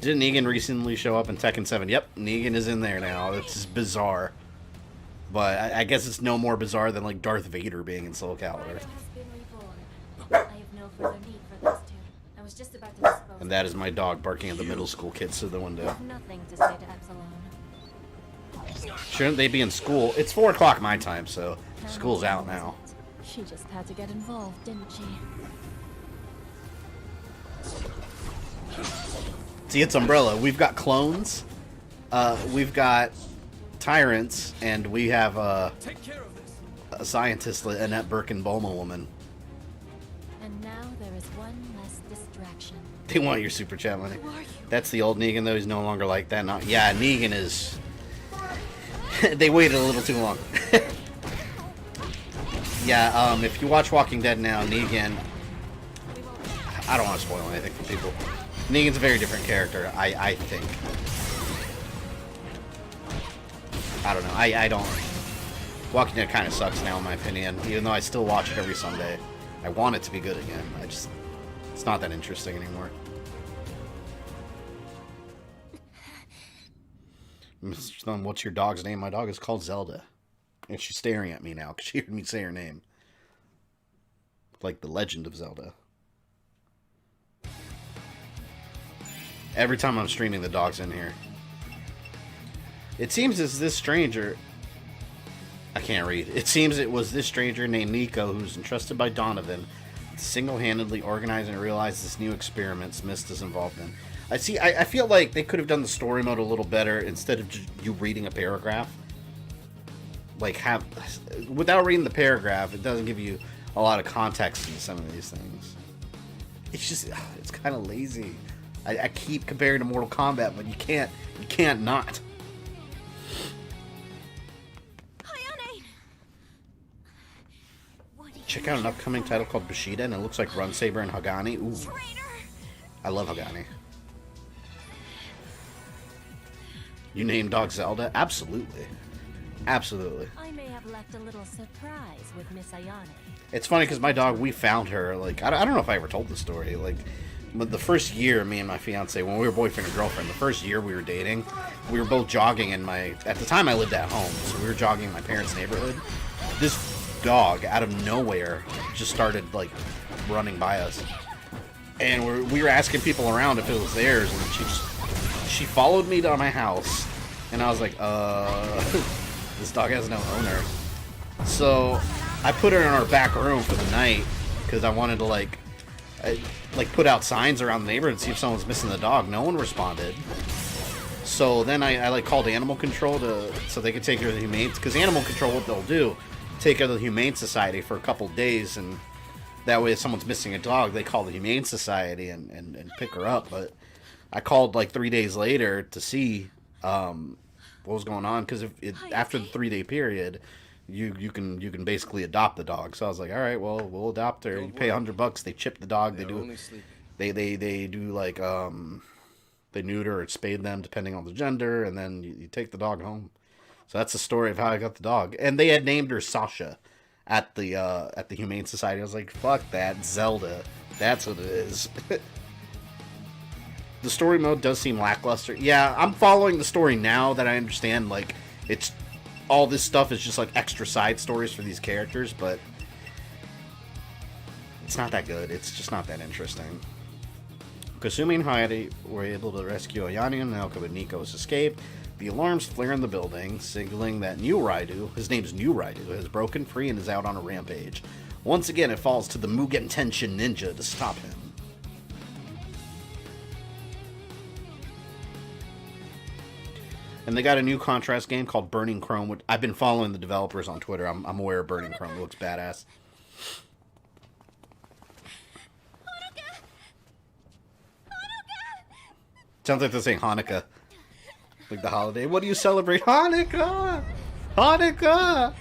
Didn't Negan recently show up in Tekken 7? Yep, Negan is in there now. It's just bizarre. But I guess it's no more bizarre than like Darth Vader being in Soul Calibur. And that is my dog barking at the middle school kids through the window. Nothing to say to Epsilon. Shouldn't they be in school? It's 4 o'clock my time, so school's out now. She just had to get involved, didn't she? See, it's Umbrella. We've got clones, we've got tyrants, and we have a scientist, Annette Birkin-Boma woman. And now there is one less distraction. They want your super chat money. That's the old Negan, though. He's no longer like that. Not, yeah, Negan is... They waited a little too long. Yeah, if you watch Walking Dead now, Negan... I don't want to spoil anything for people. Negan's a very different character, I think. I don't know. I don't... Walking Dead kind of sucks now, in my opinion. Even though I still watch it every Sunday. I want it to be good again. I just... It's not that interesting anymore. Mr. Thumb, what's your dog's name? My dog is called Zelda. And she's staring at me now because she heard me say her name. Like the Legend of Zelda. Every time I'm streaming, the dog's in here. It seems as this stranger... I can't read. It seems it was this stranger named Nico who's entrusted by Donovan to single-handedly organize and realize this new experiment Mist is involved in. I feel like they could have done the story mode a little better instead of just you reading a paragraph. Like, without reading the paragraph, it doesn't give you a lot of context into some of these things. It's just, it's kind of lazy. I keep comparing to Mortal Kombat, but you can't not. Check out an upcoming title called Bushido, and it looks like Run Saber and Hagani. Ooh. I love Hagani. You named dog Zelda? Absolutely. Absolutely. I may have left a little surprise with Miss Ayane. It's funny because my dog, we found her, like, I don't know if I ever told the story, like, but the first year, me and my fiance, when we were boyfriend and girlfriend, the first year we were dating, we were both jogging in at the time I lived at home, so we were jogging in my parents' neighborhood. This dog, out of nowhere, just started, like, running by us. And we were asking people around if it was theirs, and she followed me to my house, and I was like, this dog has no owner. So I put her in our back room for the night, because I wanted to, like put out signs around the neighborhood and see if someone's missing the dog. No one responded. So then I like called animal control so they could take her to the humane, because animal control, what they'll do, take her to the Humane Society for a couple days, and that way if someone's missing a dog, they call the Humane Society and pick her up. But I called like 3 days later to see what was going on, because after the 3-day period, you can basically adopt the dog. So I was like, all right, well, we'll adopt her. You pay $100. They chip the dog. They do like they neuter or spade them depending on the gender, and then you take the dog home. So that's the story of how I got the dog. And they had named her Sasha at the Humane Society. I was like, fuck that, Zelda. That's what it is. The story mode does seem lackluster. Yeah, I'm following the story now that I understand, like, it's all this stuff is just like extra side stories for these characters, but it's not that good. It's just not that interesting. Kasumi and Hayate were able to rescue Ayane and Naoka, but Nico has escaped. The alarms flare in the building, signaling that New Raidu, his name's New Raidu, has broken free and is out on a rampage. Once again, it falls to the Mugen Tenshin ninja to stop him. And they got a new contrast game called Burning Chrome. Which I've been following the developers on Twitter. I'm aware of Burning Chrome. It looks badass. Sounds like they're saying Hanukkah. Like the holiday. What do you celebrate? Hanukkah! Hanukkah!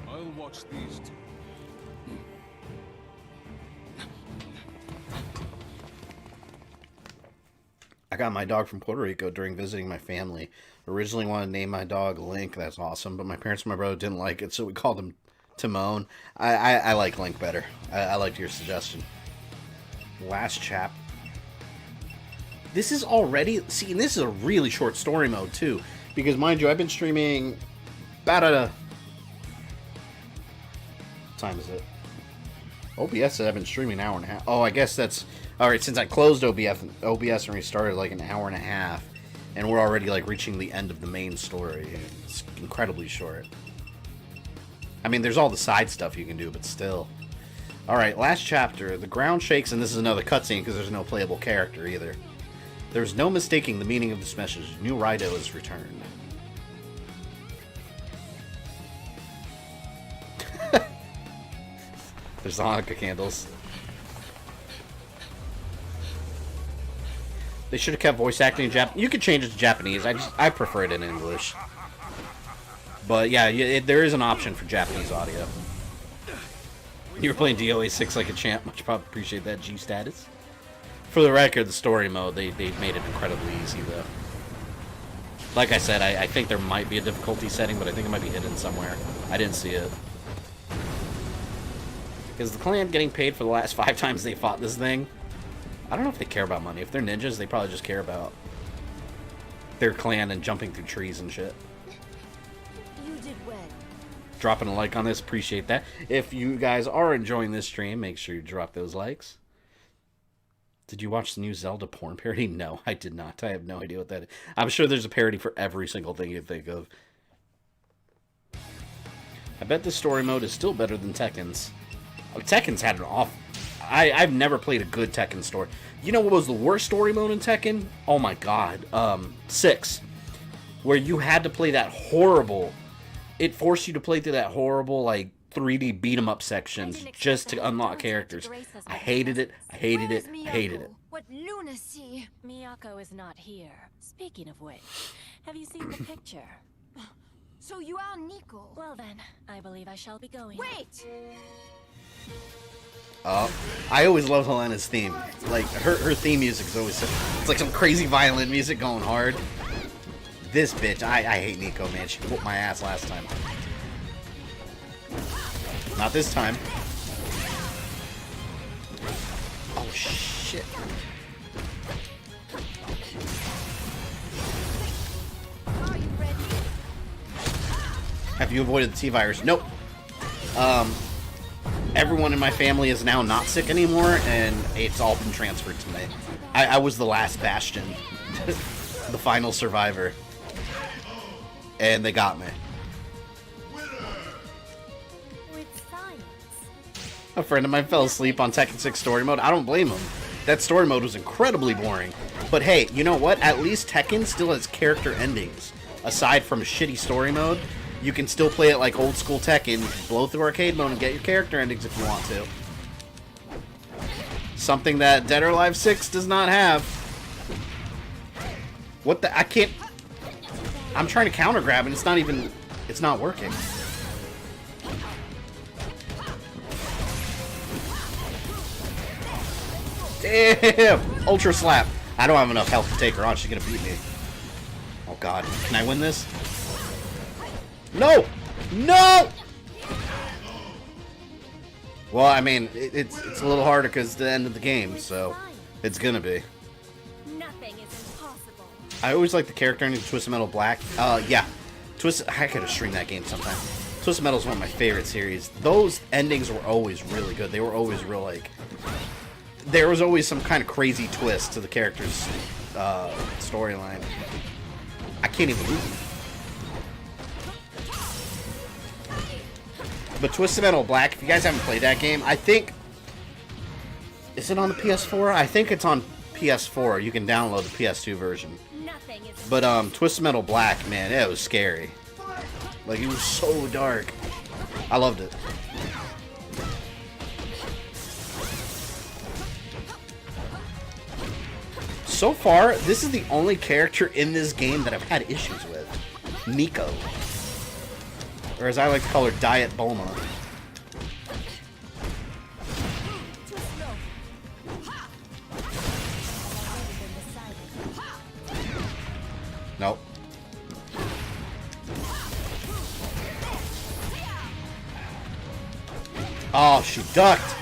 I'll watch these two. I got my dog from Puerto Rico during visiting my family. Originally wanted to name my dog Link. That's awesome. But my parents and my brother didn't like it, so we called him Timon. I like Link better. I liked your suggestion. Last chap. This is already... See, and this is a really short story mode, too. Because, mind you, I've been streaming... What time is it? OBS said I've been streaming an hour and a half. Oh, I guess that's... Alright, since I closed OBS and restarted like an hour and a half, and we're already like reaching the end of the main story. It's incredibly short. I mean, there's all the side stuff you can do, but still. Alright, last chapter. The ground shakes, and this is another cutscene because there's no playable character either. There's no mistaking the meaning of this message. New Rido has returned. There's the Hanukkah candles. They should have kept voice acting in Japanese. You could change it to Japanese. I prefer it in English. But yeah, there is an option for Japanese audio. You were playing DOA 6 like a champ. Much probably appreciate that G status. For the record, the story mode, they made it incredibly easy though. Like I said, I think there might be a difficulty setting, but I think it might be hidden somewhere. I didn't see it. Is the clan getting paid for the last 5 times they fought this thing? I don't know if they care about money. If they're ninjas, they probably just care about their clan and jumping through trees and shit. You did well. Dropping a like on this, appreciate that. If you guys are enjoying this stream, make sure you drop those likes. Did you watch the new Zelda porn parody? No, I did not. I have no idea what that is. I'm sure there's a parody for every single thing you think of. I bet the story mode is still better than Tekken's. Tekken's had an awful... I've never played a good Tekken story. You know what was the worst story mode in Tekken? Oh my god. 6. Where you had to play that horrible... It forced you to play through that horrible, like, 3D beat-em-up sections just to unlock characters. I hated it. I hated it. I hated it. What lunacy! Miyako is not here. Speaking of which, have you seen the picture? So you are Nico. Well then, I believe I shall be going. Wait! I always love Helena's theme. Like, her theme music is always... It's like some crazy violin music going hard. This bitch, I hate Nico, man. She whooped my ass last time. Not this time. Oh, shit. Have you avoided the T-Virus? Nope. Everyone in my family is now not sick anymore, and it's all been transferred to me. I was the last bastion. The final survivor. And they got me. A friend of mine fell asleep on Tekken 6 story mode. I don't blame him. That story mode was incredibly boring. But hey, you know what? At least Tekken still has character endings. Aside from a shitty story mode, you can still play it like old school Tekken, blow through arcade mode and get your character endings if you want to. Something that Dead or Alive 6 does not have. What the? I can't... I'm trying to counter grab and it's not even... It's not working. Damn! Ultra slap. I don't have enough health to take her on. She's gonna beat me. Oh god. Can I win this? No! No! Well, I mean, it's a little harder because it's the end of the game, so it's gonna be. Nothing is impossible. I always like the character ending of Twisted Metal Black. Yeah. I could have streamed that game sometime. Twisted Metal is one of my favorite series. Those endings were always really good. They were always real, like... There was always some kind of crazy twist to the character's storyline. I can't even move. But Twisted Metal Black, if you guys haven't played that game, I think... Is it on the PS4? I think it's on PS4. You can download the PS2 version. But Twisted Metal Black, man, it was scary. Like, it was so dark. I loved it. So far, this is the only character in this game that I've had issues with. Nico. Or as I like to call her, Diet Bulma. Nope. Oh, she ducked.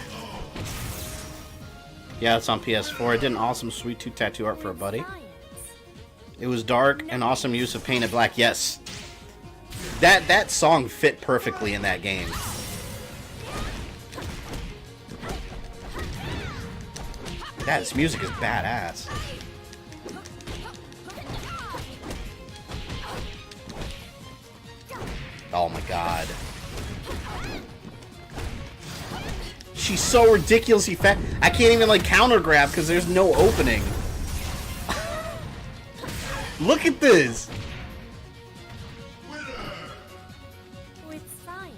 Yeah, it's on PS4. I did an awesome Sweet Tooth tattoo art for a buddy. It was dark and awesome use of painted black. Yes. That song fit perfectly in that game. This music is badass. Oh my god. She's so ridiculously fat. I can't even like counter grab because there's no opening. Look at this. With science.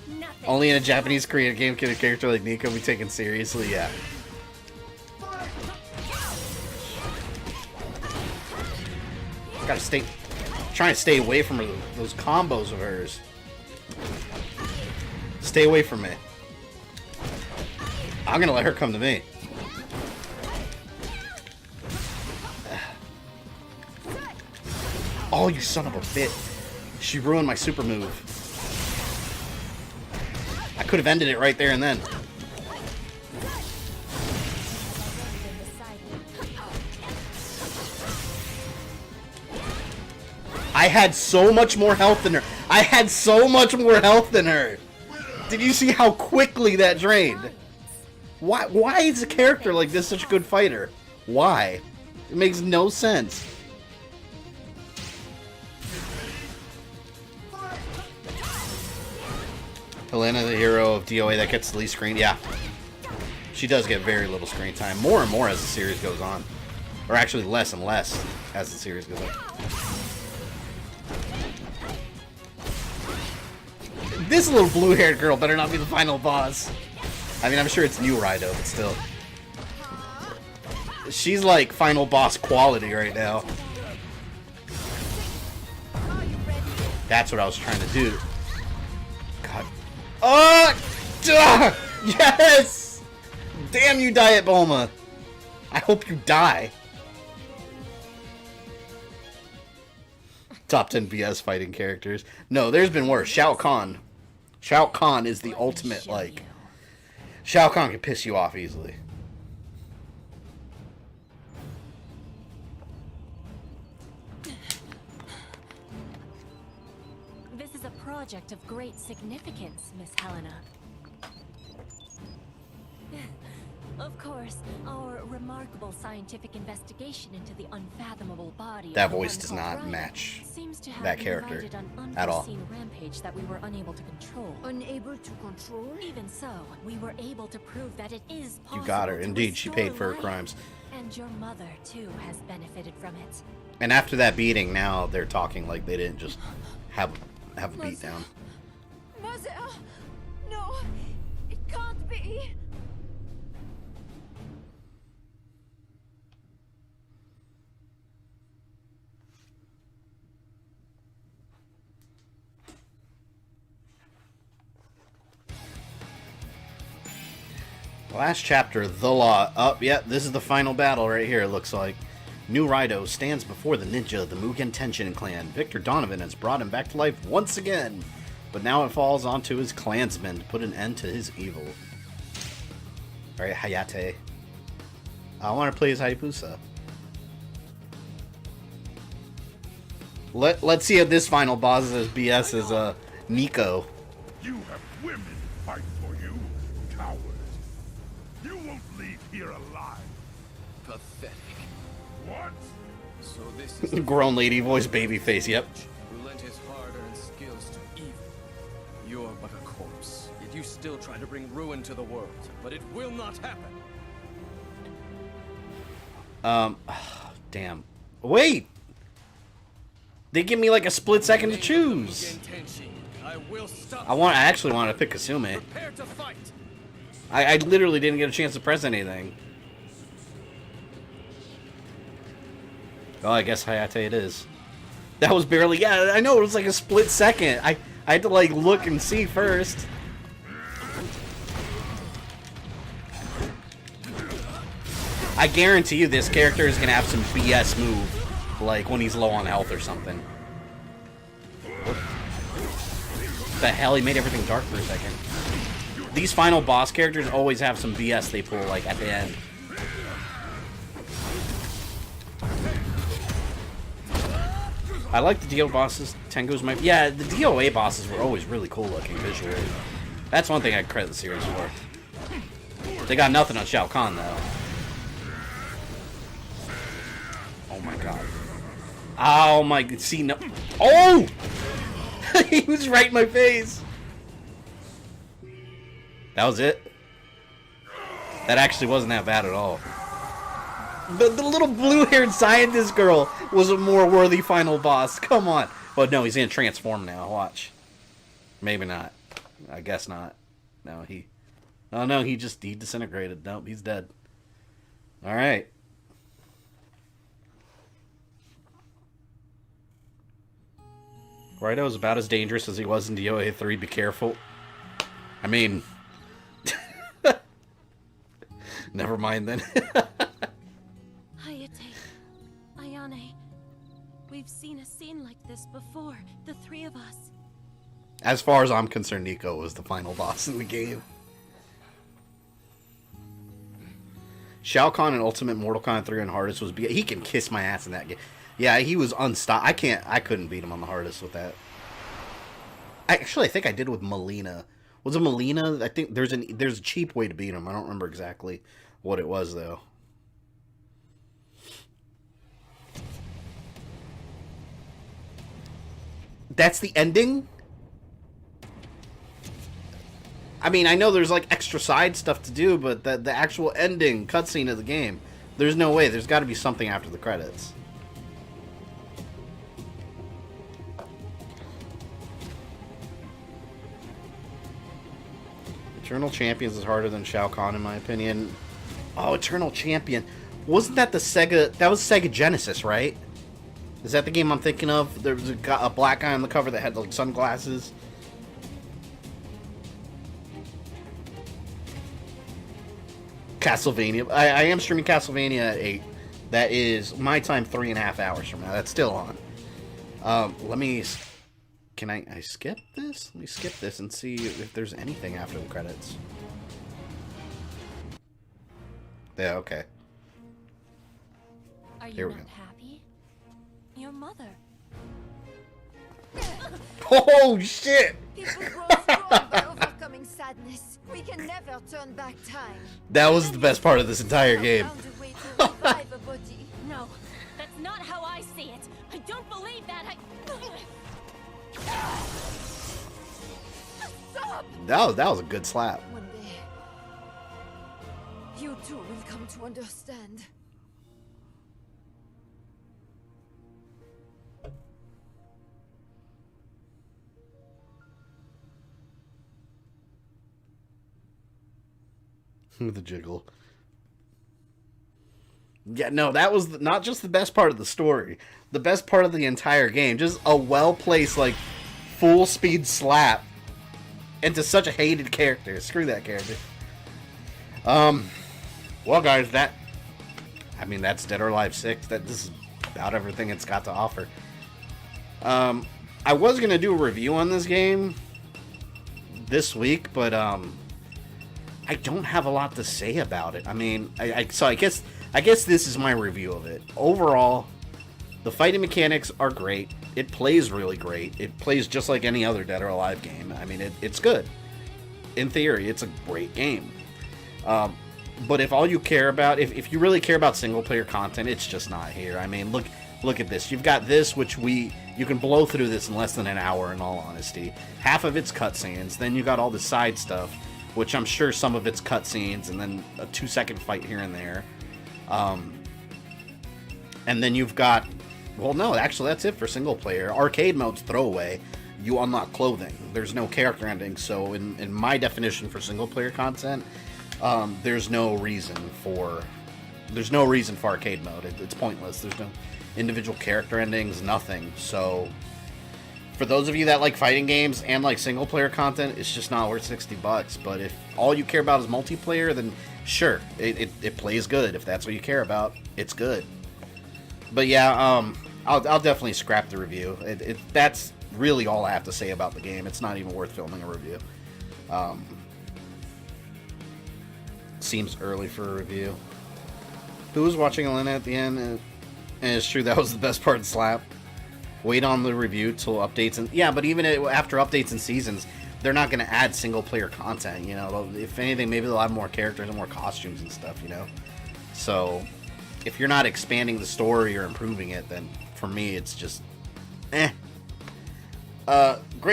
Nothing. Only in a Japanese Korean game can a character like Nico be taken seriously. Yeah. Gotta stay. Trying to stay away from her, those combos of hers. Stay away from me. I'm gonna let her come to me. Oh, you son of a bitch. She ruined my super move. I could have ended it right there and then. I had so much more health than her. I had so much more health than her. Did you see how quickly that drained? Why is a character like this such a good fighter? Why? It makes no sense. Helena, the hero of DOA that gets the least screen. Yeah. She does get very little screen time. More and more as the series goes on. Or actually less and less as the series goes on. This little blue-haired girl better not be the final boss. I mean, I'm sure it's new Rido, but still. She's like final boss quality right now. That's what I was trying to do. God. Oh! Duh! Yes! Damn you, Diet Bulma. I hope you die. Top 10 BS fighting characters. No, there's been worse. Shao Kahn. Shao Kahn is the ultimate, like... Shao Kahn can piss you off easily. This is a project of great significance, Miss Helena. Of course, our remarkable scientific investigation into the unfathomable body That of the voice one does called not Ryan match seems to have that character invited an at all. unforeseen rampage that we were unable to control. Unable to control? Even so, we were able to prove that it is possible. You got her. to Indeed, she paid for her restore crimes. life. And your mother, too, has benefited from it. And after that beating, now they're talking like they didn't just have a beat down. Mother! No! It can't be! Last chapter, The Law. Yep, this is the final battle right here, it looks like. New Rido stands before the ninja of the Mugen Tenshin clan. Victor Donovan has brought him back to life once again, but now it falls onto his clansmen to put an end to his evil. Alright, Hayate. I want to play as Hayabusa. Let's see if this final boss is as BS as Nico. You have women fight for you, coward. You won't leave here alive. Pathetic. What? So this is Grown lady voice, baby face. Yep. who lent his hard-earned skills to evil. You're but a corpse, yet you still try to bring ruin to the world. But it will not happen. Damn. Wait! They give me like a split second to choose. I actually wanted to pick Kasume. I literally didn't get a chance to press anything. Oh, I guess Hayate it is. That was barely, yeah, I know, it was like a split second. I had to like look and see first. I guarantee you this character is gonna have some BS move, like when he's low on health or something. What the hell? He made everything dark for a second. These final boss characters always have some BS they pull, like, at the end. I like the DO bosses. Tengu's my... Yeah, the DOA bosses were always really cool looking visually. That's one thing I credit the series for. They got nothing on Shao Kahn, though. Oh my god. Oh my... See, no... Oh! He was right in my face. That was it? That actually wasn't that bad at all. The little blue-haired scientist girl was a more worthy final boss. Come on. But no, he's gonna transform now. Watch. Maybe not. I guess not. No, he... Oh no, he disintegrated. Nope, he's dead. Alright. Rido is about as dangerous as he was in DOA 3. Be careful. I mean... Never mind then. Hayate, Ayane, we've seen a scene like this before, the three of us. As far as I'm concerned, Nico was the final boss in the game. Shao Kahn in Ultimate Mortal Kombat 3 on hardest was... He can kiss my ass in that game. Yeah, he was unstoppable. I couldn't beat him on the hardest with that. Actually, I think I did with Melina. Was it Melina? I think there's a cheap way to beat him. I don't remember exactly what it was, though. That's the ending? I mean, I know there's like extra side stuff to do, but the actual ending cutscene of the game, there's no way. There's got to be something after the credits. Eternal Champions is harder than Shao Kahn, in my opinion. Oh, Eternal Champion. Wasn't that the Sega... That was Sega Genesis, right? Is that the game I'm thinking of? There was a black guy on the cover that had, like, sunglasses. Castlevania. I am streaming Castlevania at 8. That is my time 3.5 hours from now. That's still on. Let me... Can I skip this? Let me skip this and see if there's anything after the credits. Yeah, okay. Are you Here we not go. happy? Your mother. Oh, shit! People grow strong by overcoming sadness. We can never turn back time. That was the best part of this entire game. Found a way to revive a body. No, that's not how I see it. I don't believe that. Stop! That was a good slap. One day, you too will come to understand. The jiggle. Yeah, no, that was not just the best part of the story. The best part of the entire game. Just a well-placed, like, full-speed slap into such a hated character. Screw that character. Well, guys, that's Dead or Alive 6. This is about everything it's got to offer. I was going to do a review on this game this week, but, I don't have a lot to say about it. I mean, so I guess this is my review of it. Overall, the fighting mechanics are great. It plays really great. It plays just like any other Dead or Alive game. I mean, it's good. In theory, it's a great game. But if all you care about, if you really care about single player content, it's just not here. I mean, look at this. You've got this, which you can blow through this in less than an hour, in all honesty. Half of it's cutscenes. Then you got all the side stuff, which I'm sure some of it's cutscenes, and then a 2-second fight here and there. And then you've got, well, no, actually that's it for single player. Arcade mode's throwaway. You unlock clothing. There's no character ending, so in my definition for single player content, there's no reason for arcade mode. It's pointless. There's no individual character endings, nothing. So for those of you that like fighting games and like single player content, it's just not worth $60. But if all you care about is multiplayer, then sure, it plays good. If that's what you care about, it's good. But yeah, I'll definitely scrap the review. That's really all I have to say about the game. It's not even worth filming a review. Seems early for a review. Who was watching Elena at the end? And it's true, that was the best part of Slap. Wait on the review till updates. And yeah, but even after updates and seasons, they're not going to add single player content, you know. If anything, maybe they'll have more characters and more costumes and stuff, you know. So if you're not expanding the story or improving it, then for me it's just great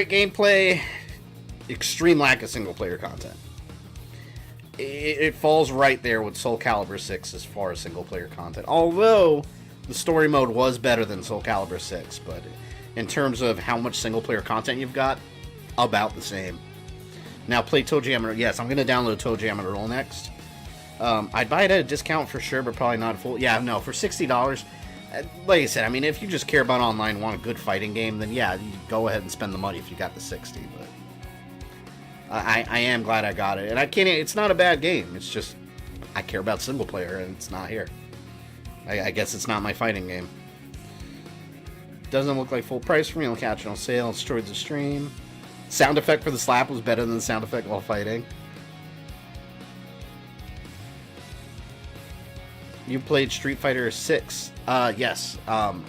gameplay, extreme lack of single player content. It falls right there with Soul Calibur 6 as far as single player content. Although the story mode was better than Soul Calibur 6, but in terms of how much single player content you've got, about the same. Now play Toe Jam and Roll. Yes, I'm going to download Toe Jam and Roll next. I'd buy it at a discount for sure, but probably not full. Yeah, no, for $60. Like I said, I mean, if you just care about online and want a good fighting game, then yeah, you go ahead and spend the money if you got the 60. But I am glad I got it, and I can't. It's not a bad game. It's just I care about single player, and it's not here. I guess it's not my fighting game. Doesn't look like full price for me. I'll catch it on sale. Destroyed the stream. Sound effect for the slap was better than the sound effect while fighting. You played Street Fighter 6. Yes. Oh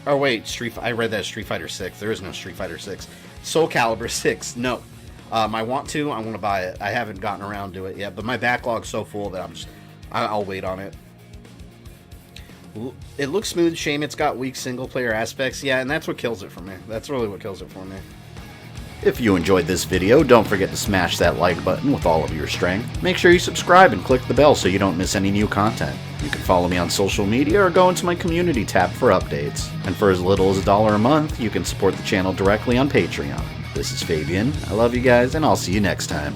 wait, I read that Street Fighter 6. There is no Street Fighter 6. Soul Calibur 6. No. I want to buy it. I haven't gotten around to it yet, but my backlog's so full that I'll wait on it. It looks smooth. Shame it's got weak single player aspects. Yeah, and that's what kills it for me. That's really what kills it for me. If you enjoyed this video, don't forget to smash that like button with all of your strength. Make sure you subscribe and click the bell so you don't miss any new content. You can follow me on social media or go into my community tab for updates. And for as little as $1 a month, you can support the channel directly on Patreon. This is Fabian. I love you guys, and I'll see you next time.